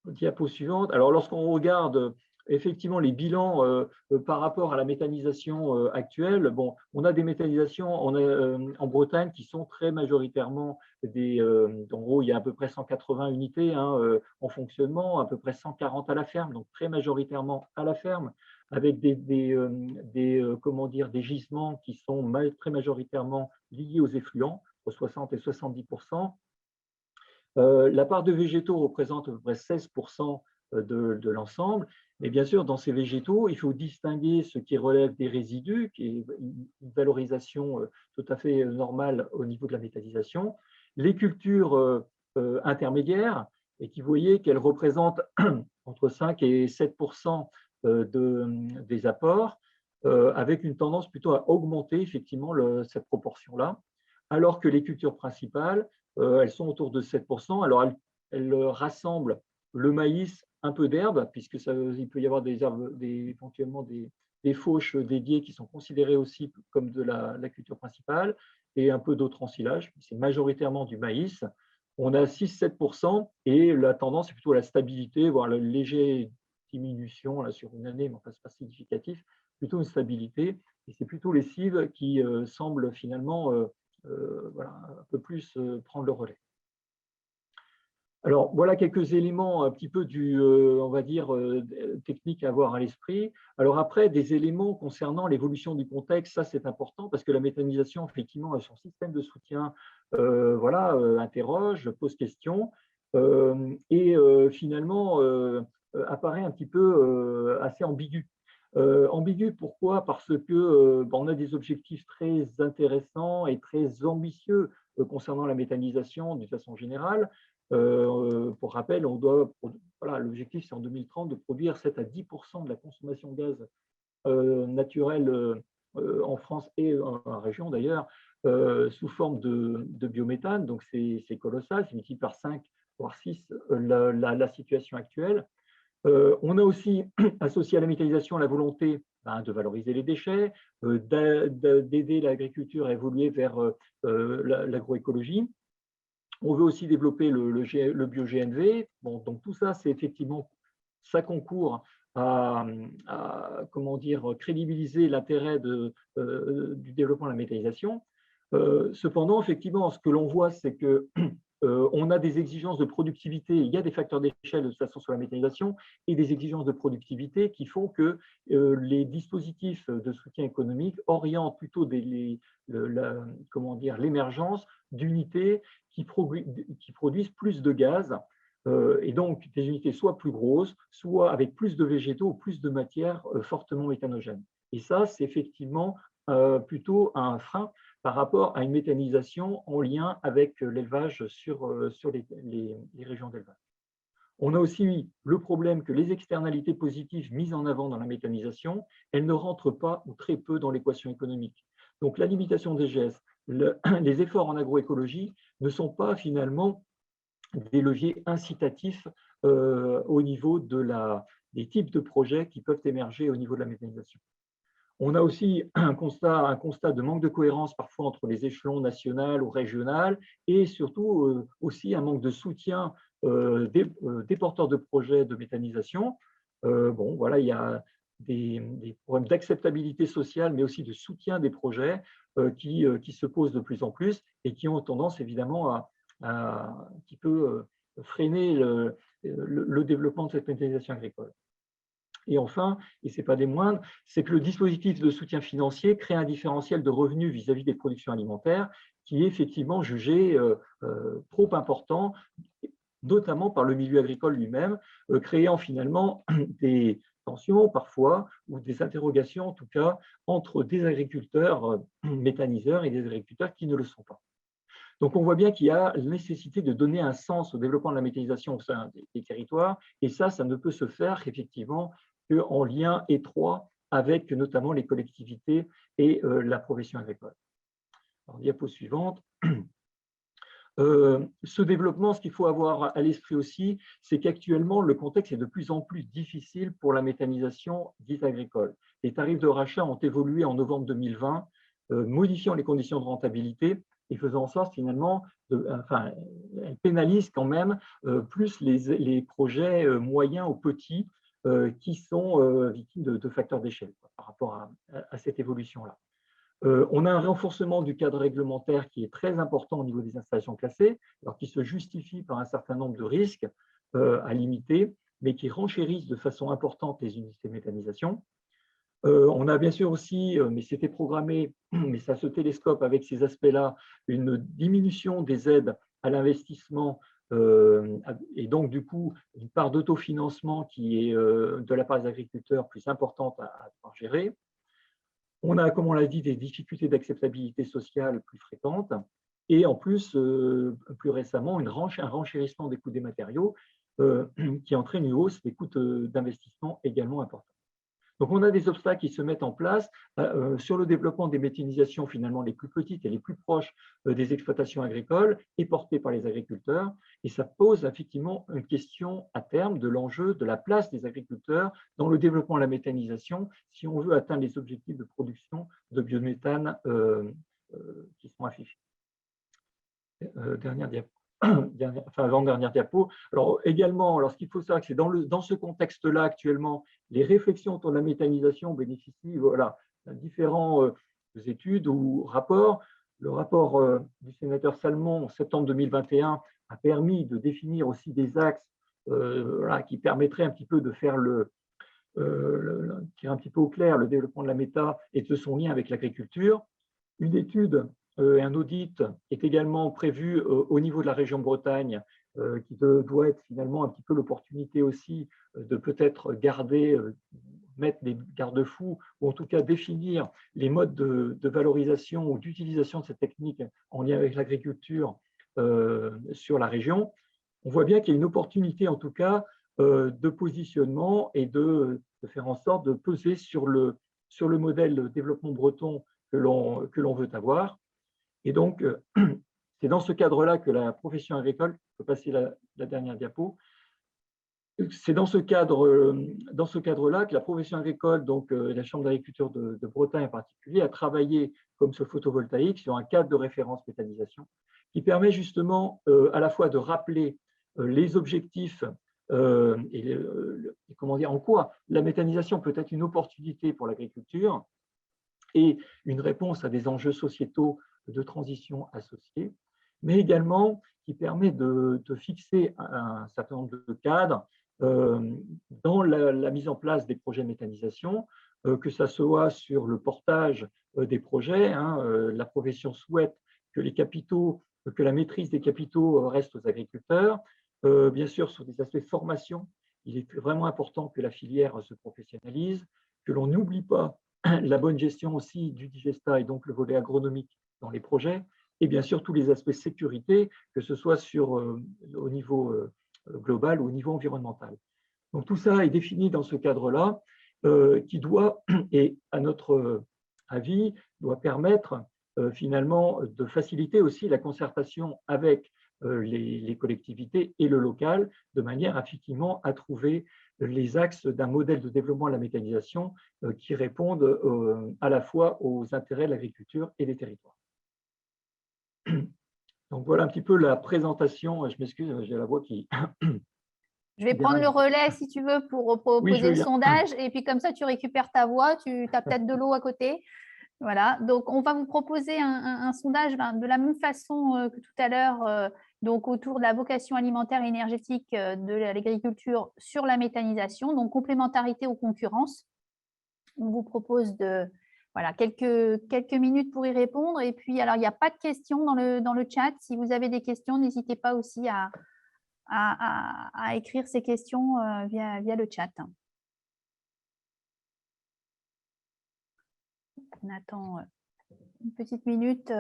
Diapo suivante. Alors, lorsqu'on regarde effectivement les bilans par rapport à la méthanisation actuelle, bon, on a des méthanisations en Bretagne qui sont très majoritairement en gros, il y a à peu près 180 unités en fonctionnement, à peu près 140 à la ferme, donc très majoritairement à la ferme, avec comment dire, des gisements qui sont très majoritairement liés aux effluents, entre 60 et 70%. La part de végétaux représente à peu près 16% de l'ensemble. Mais bien sûr, dans ces végétaux, il faut distinguer ce qui relève des résidus, qui est une valorisation tout à fait normale au niveau de la méthanisation, les cultures intermédiaires, et qui, vous voyez qu'elles représentent entre 5 et 7% des apports, avec une tendance plutôt à augmenter effectivement cette proportion-là, alors que les cultures principales, elles sont autour de 7%. Alors, elles rassemblent le maïs, un peu d'herbe, puisque il peut y avoir éventuellement des fauches dédiées qui sont considérées aussi comme de la culture principale, et un peu d'autres ensilages. C'est majoritairement du maïs. On a 6-7%, et la tendance est plutôt à la stabilité, voire la légère diminution là, sur une année, mais enfin, ce n'est pas significatif, plutôt une stabilité. Et c'est plutôt les cives qui semblent finalement voilà, un peu plus prendre le relais. Alors, voilà quelques éléments un petit peu on va dire, techniques à avoir à l'esprit. Alors après, des éléments concernant l'évolution du contexte, ça c'est important parce que la méthanisation, effectivement, son système de soutien voilà, interroge, pose question et finalement apparaît un petit peu assez ambigu. Ambigu, pourquoi? Parce que on a des objectifs très intéressants et très ambitieux concernant la méthanisation d'une façon générale. Pour rappel, voilà, l'objectif c'est en 2030 de produire 7 à 10% de la consommation de gaz naturel en France et en région d'ailleurs sous forme de biométhane. Donc c'est colossal, c'est multiplié par 5 voire 6 la situation actuelle. On a aussi associé à la méthanisation la volonté de valoriser les déchets, d'aider l'agriculture à évoluer vers l'agroécologie. On veut aussi développer le bio-GNV. Bon, donc tout ça, c'est effectivement, ça concourt à comment dire, crédibiliser l'intérêt du développement de la méthanisation. Cependant, effectivement, ce que l'on voit, c'est que on a des exigences de productivité, il y a des facteurs d'échelle de toute façon sur la méthanisation et des exigences de productivité qui font que les dispositifs de soutien économique orientent plutôt l'émergence d'unités qui produisent plus de gaz et donc des unités soit plus grosses, soit avec plus de végétaux ou plus de matières fortement méthanogènes. Et ça, c'est effectivement plutôt un frein par rapport à une méthanisation en lien avec l'élevage sur les régions d'élevage. On a aussi eu le problème que les externalités positives mises en avant dans la méthanisation, elles ne rentrent pas ou très peu dans l'équation économique. Donc la limitation des gestes, les efforts en agroécologie ne sont pas finalement des leviers incitatifs au niveau des types de projets qui peuvent émerger au niveau de la méthanisation. On a aussi un constat de manque de cohérence parfois entre les échelons national ou régional et surtout aussi un manque de soutien des porteurs de projets de méthanisation. Bon, voilà, il y a des problèmes d'acceptabilité sociale, mais aussi de soutien des projets qui se posent de plus en plus et qui ont tendance évidemment à un petit peu freiner le développement de cette méthanisation agricole. Et enfin, et ce n'est pas des moindres, c'est que le dispositif de soutien financier crée un différentiel de revenus vis-à-vis des productions alimentaires qui est effectivement jugé trop important, notamment par le milieu agricole lui-même, créant finalement des tensions parfois, ou des interrogations en tout cas, entre des agriculteurs méthaniseurs et des agriculteurs qui ne le sont pas. Donc on voit bien qu'il y a la nécessité de donner un sens au développement de la méthanisation au sein des territoires, et ça ne peut se faire effectivement qu'en lien étroit avec notamment les collectivités et la profession agricole. Alors, diapo suivante. Ce développement, ce qu'il faut avoir à l'esprit aussi, c'est qu'actuellement, le contexte est de plus en plus difficile pour la méthanisation dite agricole. Les tarifs de rachat ont évolué en novembre 2020, modifiant les conditions de rentabilité et faisant en sorte finalement, elles pénalisent quand même plus les projets moyens ou petits qui sont victimes de facteurs d'échelle par rapport à cette évolution-là. On a un renforcement du cadre réglementaire qui est très important au niveau des installations classées, alors qui se justifie par un certain nombre de risques à limiter, mais qui renchérissent de façon importante les unités de méthanisation. On a bien sûr aussi, mais c'était programmé, mais ça se télescope avec ces aspects-là, une diminution des aides à l'investissement et donc du coup une part d'autofinancement qui est de la part des agriculteurs plus importante à devoir gérer. On a, comme on l'a dit, des difficultés d'acceptabilité sociale plus fréquentes et en plus, plus récemment, un renchérissement des coûts des matériaux qui entraîne une hausse des coûts d'investissement également importants. Donc, on a des obstacles qui se mettent en place sur le développement des méthanisations finalement les plus petites et les plus proches des exploitations agricoles et portées par les agriculteurs. Et ça pose effectivement une question à terme de l'enjeu de la place des agriculteurs dans le développement de la méthanisation si on veut atteindre les objectifs de production de biométhane qui sont affichés. Dernière diapo. Avant-dernière diapo. Alors également, ce qu'il faut savoir, c'est que dans ce contexte-là actuellement, les réflexions autour de la méthanisation bénéficient de différentes études ou rapports. Le rapport du sénateur Salmon en septembre 2021 a permis de définir aussi des axes qui permettraient un petit peu de faire tirer un petit peu au clair le développement de la méta et de son lien avec l'agriculture. Une étude et un audit est également prévu au niveau de la région Bretagne, qui doit être finalement un petit peu l'opportunité aussi de peut-être mettre des garde-fous, ou en tout cas définir les modes de valorisation ou d'utilisation de cette technique en lien avec l'agriculture sur la région. On voit bien qu'il y a une opportunité en tout cas de positionnement et de faire en sorte de peser sur le modèle de développement breton que l'on veut avoir. Et donc, c'est dans ce cadre-là que la profession agricole, je peux passer la dernière diapo, c'est dans ce cadre-là que la profession agricole, donc la Chambre d'agriculture de Bretagne en particulier, a travaillé comme ce photovoltaïque sur un cadre de référence méthanisation qui permet justement à la fois de rappeler les objectifs et comment dire, en quoi la méthanisation peut être une opportunité pour l'agriculture et une réponse à des enjeux sociétaux de transition associés, mais également qui permet de fixer un certain nombre de cadres dans la mise en place des projets de méthanisation, que ce soit sur le portage des projets. La profession souhaite que la maîtrise des capitaux reste aux agriculteurs. Bien sûr, sur des aspects de formation, il est vraiment important que la filière se professionnalise, que l'on n'oublie pas la bonne gestion aussi du digesta et donc le volet agronomique dans les projets, et bien sûr tous les aspects sécurité, que ce soit au niveau global ou au niveau environnemental. Donc tout ça est défini dans ce cadre-là qui doit, et à notre avis, doit permettre finalement de faciliter aussi la concertation avec les collectivités et le local, de manière effectivement à trouver les axes d'un modèle de développement de la méthanisation qui répondent à la fois aux intérêts de l'agriculture et des territoires. Donc voilà un petit peu la présentation. Je m'excuse, j'ai la voix qui… Je vais prendre le relais si tu veux pour poser le sondage et puis comme ça tu récupères ta voix, tu as peut-être de l'eau à côté. Voilà, donc on va vous proposer un sondage de la même façon que tout à l'heure, donc autour de la vocation alimentaire et énergétique de l'agriculture sur la méthanisation, donc complémentarité aux concurrences. On vous propose de, voilà, quelques minutes pour y répondre. Et puis, alors, il n'y a pas de questions dans le chat. Si vous avez des questions, n'hésitez pas aussi à écrire ces questions via le chat. On attend une petite minute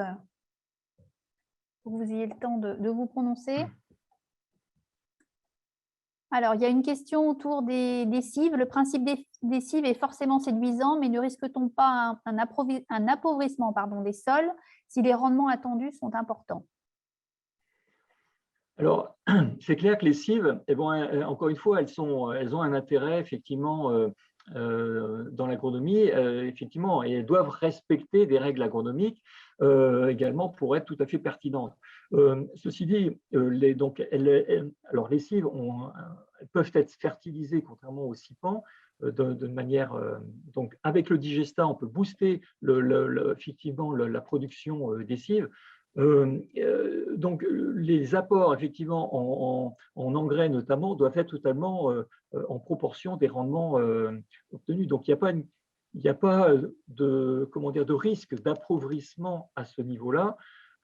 pour que vous ayez le temps de vous prononcer. Alors, il y a une question autour des cives. Le principe des cives est forcément séduisant, mais ne risque-t-on pas un appauvrissement des sols si les rendements attendus sont importants? Alors, c'est clair que les cives, encore une fois, elles ont un intérêt effectivement dans l'agronomie, effectivement, et elles doivent respecter des règles agronomiques également pour être tout à fait pertinentes. Ceci dit, les cives elles peuvent être fertilisées contrairement aux cipans de manière. Donc, avec le digestat, on peut booster effectivement la production des cives. Donc, les apports effectivement en engrais notamment doivent être totalement en proportion des rendements obtenus. Donc, il n'y a pas de risque d'appauvrissement à ce niveau-là.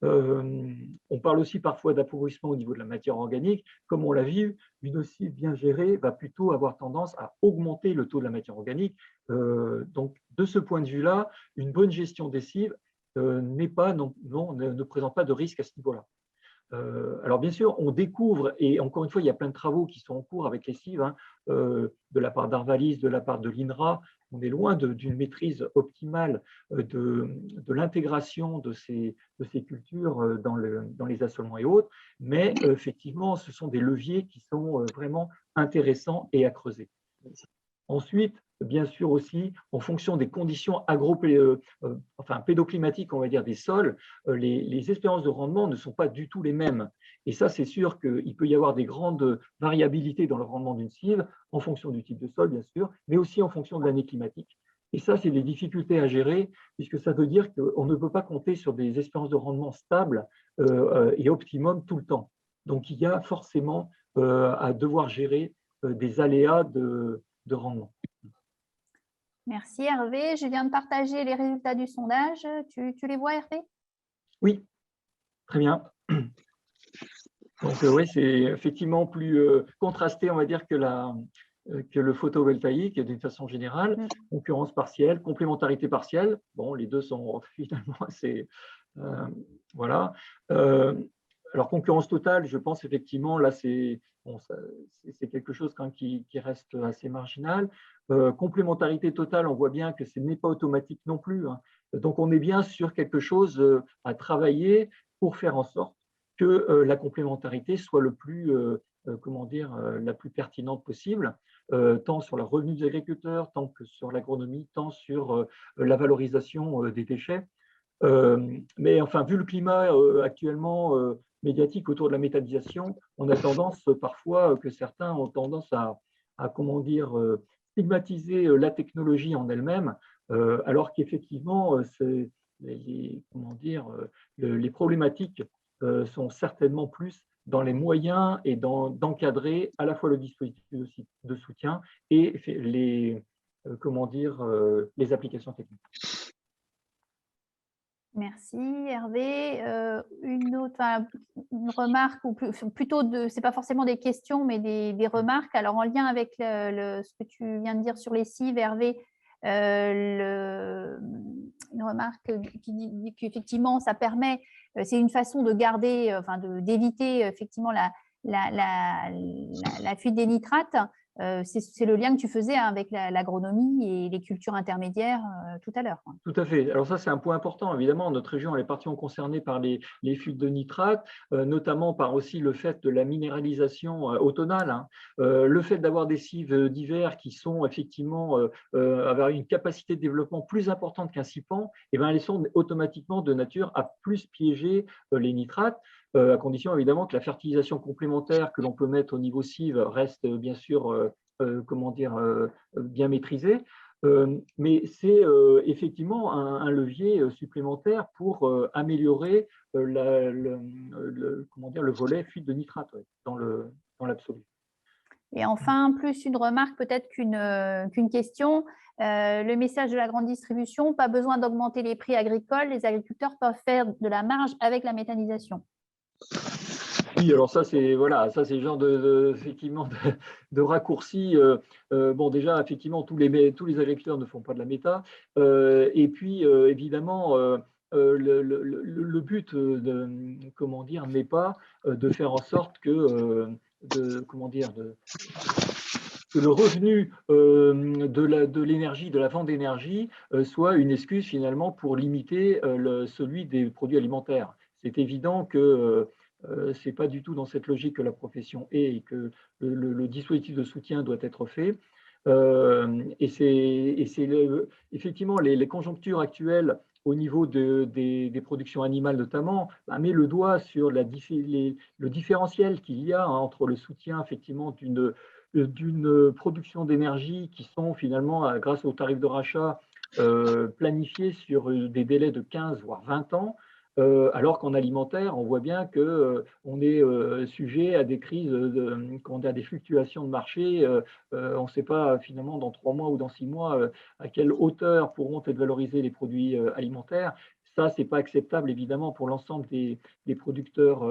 On parle aussi parfois d'appauvrissement au niveau de la matière organique. Comme on l'a vu, une cive bien gérée va plutôt avoir tendance à augmenter le taux de la matière organique. Donc, de ce point de vue-là, une bonne gestion des cives ne présente pas de risque à ce niveau-là. Alors bien sûr, on découvre, et encore une fois, il y a plein de travaux qui sont en cours avec les cives, de la part d'Arvalis, de la part de l'INRA. On est loin d'une maîtrise optimale de l'intégration de ces cultures dans les assolements et autres, mais effectivement, ce sont des leviers qui sont vraiment intéressants et à creuser. Ensuite, bien sûr aussi, en fonction des conditions pédoclimatiques, on va dire, des sols, les espérances de rendement ne sont pas du tout les mêmes. Et ça, c'est sûr qu'il peut y avoir des grandes variabilités dans le rendement d'une cive, en fonction du type de sol, bien sûr, mais aussi en fonction de l'année climatique. Et ça, c'est des difficultés à gérer, puisque ça veut dire qu'on ne peut pas compter sur des espérances de rendement stables et optimum tout le temps. Donc, il y a forcément à devoir gérer des aléas de rendement. Merci Hervé. Je viens de partager les résultats du sondage. Tu les vois, Hervé? Oui, très bien. Donc oui, c'est effectivement plus contrasté, on va dire, que le photovoltaïque d'une façon générale. Concurrence partielle, complémentarité partielle. Bon, les deux sont finalement assez… voilà. Alors, concurrence totale, je pense effectivement, là, c'est quelque chose quand même qui reste assez marginal. Complémentarité totale, on voit bien que ce n'est pas automatique non plus. Donc, on est bien sur quelque chose à travailler pour faire en sorte que la complémentarité soit la plus pertinente possible, tant sur le revenu des agriculteurs, tant que sur l'agronomie, tant sur la valorisation des déchets. Mais enfin, vu le climat actuellement médiatique autour de la méthanisation, on a tendance parfois que certains ont tendance à stigmatiser la technologie en elle-même, alors qu'effectivement, les problématiques sont certainement plus dans les moyens et d'encadrer à la fois le dispositif de soutien et les applications techniques. Merci Hervé. Une remarque, ou plutôt c'est pas forcément des questions, mais des remarques. Alors en lien avec ce que tu viens de dire sur les cives, Hervé, une remarque qui dit qu'effectivement ça permet, c'est une façon de garder, d'éviter effectivement la fuite des nitrates. C'est le lien que tu faisais avec l'agronomie et les cultures intermédiaires tout à l'heure. Tout à fait. Alors ça, c'est un point important. Évidemment, notre région elle est particulièrement concernée par les fuites de nitrates, notamment par aussi le fait de la minéralisation automnale. Le fait d'avoir des cives d'hiver qui sont effectivement avoir une capacité de développement plus importante qu'un cipan, elles sont automatiquement de nature à plus piéger les nitrates, à condition évidemment que la fertilisation complémentaire que l'on peut mettre au niveau cive reste bien sûr bien maîtrisée. Mais c'est effectivement un levier supplémentaire pour améliorer comment dire, le volet fuite de nitrate dans l'absolu. Et enfin, plus une remarque peut-être qu'une question, le message de la grande distribution, pas besoin d'augmenter les prix agricoles, les agriculteurs peuvent faire de la marge avec la méthanisation. Oui, alors ça c'est le genre effectivement de raccourci. Bon, déjà effectivement tous les agriculteurs ne font pas de la méta, et puis évidemment le but comment dire n'est pas de faire en sorte que que le revenu de l'énergie, de la vente d'énergie, soit une excuse finalement pour limiter celui des produits alimentaires. C'est évident que ce n'est pas du tout dans cette logique que la profession est et que le dispositif de soutien doit être fait. Et c'est effectivement les conjonctures actuelles au niveau des productions animales notamment, met le doigt sur le différentiel qu'il y a entre le soutien effectivement d'une production d'énergie qui sont finalement, grâce aux tarifs de rachat, planifiés sur des délais de 15 voire 20 ans, alors qu'en alimentaire, on voit bien qu'on est sujet à des crises, à des fluctuations de marché. On ne sait pas finalement dans 3 mois ou dans 6 mois à quelle hauteur pourront être valorisés les produits alimentaires. Ça, ce n'est pas acceptable évidemment pour l'ensemble des producteurs,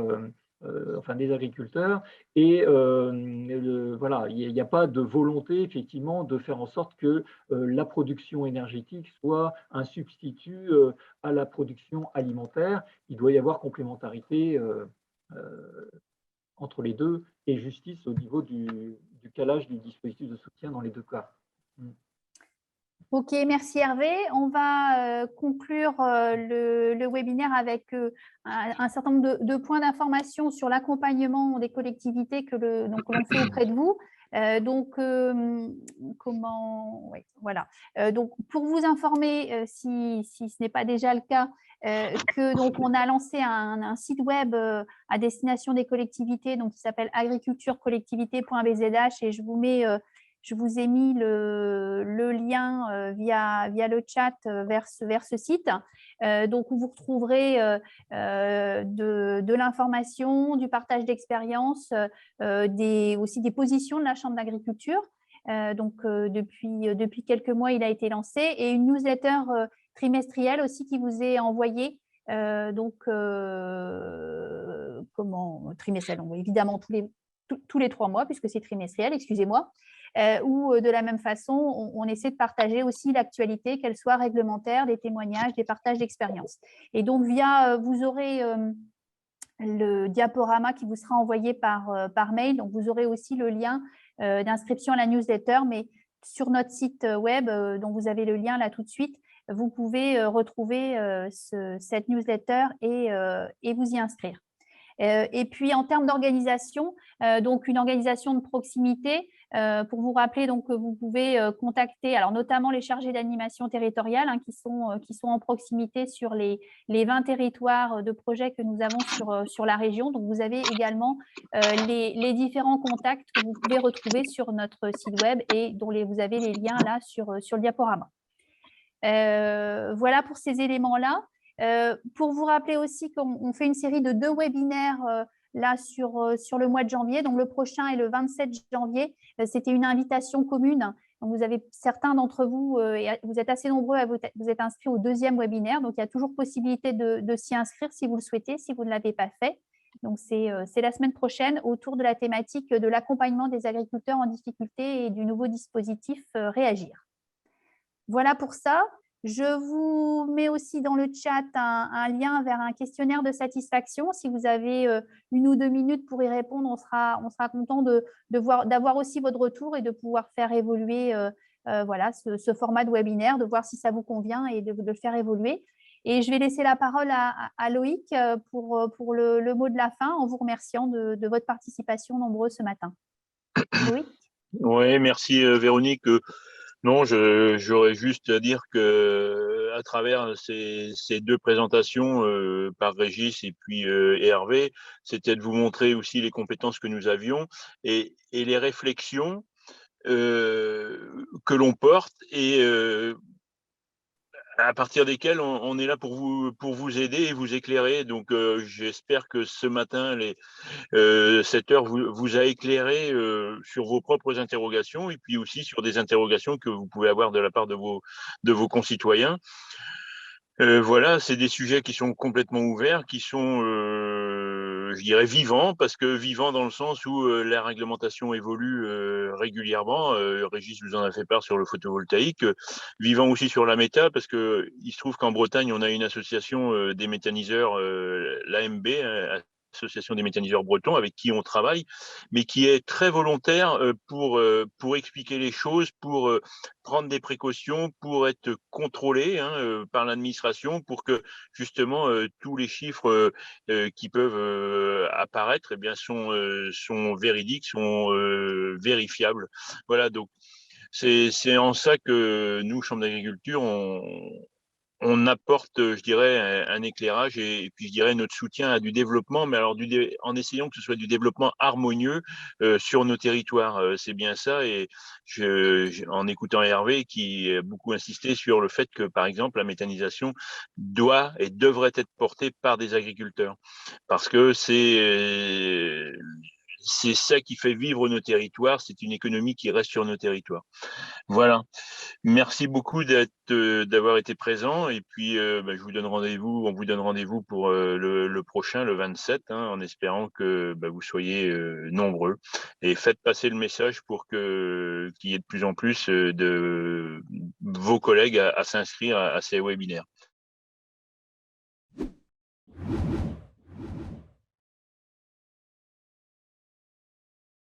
enfin des agriculteurs. Et voilà, il n'y a pas de volonté effectivement de faire en sorte que la production énergétique soit un substitut à la production alimentaire. Il doit y avoir complémentarité entre les deux et justice au niveau du calage du dispositif de soutien dans les deux cas. Ok, merci Hervé. On va conclure le webinaire avec un certain nombre de points d'information sur l'accompagnement des collectivités que l'on fait auprès de vous. Voilà. Donc, pour vous informer, si ce n'est pas déjà le cas, on a lancé un site web à destination des collectivités, donc qui s'appelle agriculturecollectivité.bzh, et je vous ai mis le lien via le chat vers ce site. Donc, où vous retrouverez de l'information, du partage d'expérience, aussi des positions de la Chambre d'agriculture. Depuis quelques mois, il a été lancé, et une newsletter trimestrielle aussi qui vous est envoyée. Trimestriel, donc, évidemment tous les 3 mois, puisque c'est trimestriel, excusez-moi. Où de la même façon, on essaie de partager aussi l'actualité, qu'elle soit réglementaire, des témoignages, des partages d'expériences. Et donc, vous aurez le diaporama qui vous sera envoyé par mail. Donc, vous aurez aussi le lien d'inscription à la newsletter, mais sur notre site web, dont vous avez le lien là tout de suite, vous pouvez retrouver cette newsletter et vous y inscrire. Et puis, en termes d'organisation, donc une organisation de proximité, pour vous rappeler donc, que vous pouvez contacter alors notamment les chargés d'animation territoriale qui sont en proximité sur les 20 territoires de projets que nous avons sur la région. Donc, vous avez également les différents contacts que vous pouvez retrouver sur notre site web et dont vous avez les liens là sur le diaporama. Voilà pour ces éléments-là. Pour vous rappeler aussi qu'on fait une série de 2 webinaires là sur le mois de janvier. Donc, le prochain est le 27 janvier. C'était une invitation commune. Donc, vous avez certains d'entre vous, et vous êtes assez nombreux à vous êtes inscrits au 2e webinaire. Donc, il y a toujours possibilité de s'y inscrire si vous le souhaitez, si vous ne l'avez pas fait. Donc, c'est la semaine prochaine autour de la thématique de l'accompagnement des agriculteurs en difficulté et du nouveau dispositif Réagir. Voilà pour ça. Je vous mets aussi dans le chat un lien vers un questionnaire de satisfaction. Si vous avez 1 ou 2 minutes pour y répondre, on sera content d'avoir aussi votre retour et de pouvoir faire évoluer voilà, ce format de webinaire, de voir si ça vous convient et de le faire évoluer. Et je vais laisser la parole à Loïc pour le mot de la fin, en vous remerciant de votre participation nombreuse ce matin. Loïc ? Oui, merci Véronique. Non, j'aurais juste à dire que à travers ces 2 présentations par Régis et puis Hervé, c'était de vous montrer aussi les compétences que nous avions et les réflexions que que l'on porte et à partir desquels on est là pour vous aider et vous éclairer. Donc, j'espère que ce matin, cette heure vous a éclairé sur vos propres interrogations et puis aussi sur des interrogations que vous pouvez avoir de la part de vos concitoyens. Voilà, c'est des sujets qui sont complètement ouverts, qui sont, je dirais, vivants, parce que vivants dans le sens où la réglementation évolue régulièrement. Régis vous en a fait part sur le photovoltaïque. Vivant aussi sur la méta, parce que il se trouve qu'en Bretagne, on a une association des méthaniseurs, l'AMB, Association des méthaniseurs bretons, avec qui on travaille, mais qui est très volontaire pour expliquer les choses, pour prendre des précautions, pour être contrôlé par l'administration, pour que justement tous les chiffres qui peuvent apparaître, eh bien, sont véridiques, sont vérifiables. Voilà, donc c'est en ça que nous, Chambre d'agriculture, on apporte, je dirais, un éclairage et puis je dirais notre soutien à du développement, mais alors en essayant que ce soit du développement harmonieux sur nos territoires. C'est bien ça. Et en écoutant Hervé, qui a beaucoup insisté sur le fait que, par exemple, la méthanisation doit et devrait être portée par des agriculteurs, parce que c'est ça qui fait vivre nos territoires. C'est une économie qui reste sur nos territoires. Voilà. Merci beaucoup d'avoir été présent et puis je vous donne rendez-vous, on vous donne rendez-vous pour le prochain, le 27, en espérant que vous soyez nombreux et faites passer le message pour qu'il y ait de plus en plus de vos collègues à s'inscrire à ces webinaires.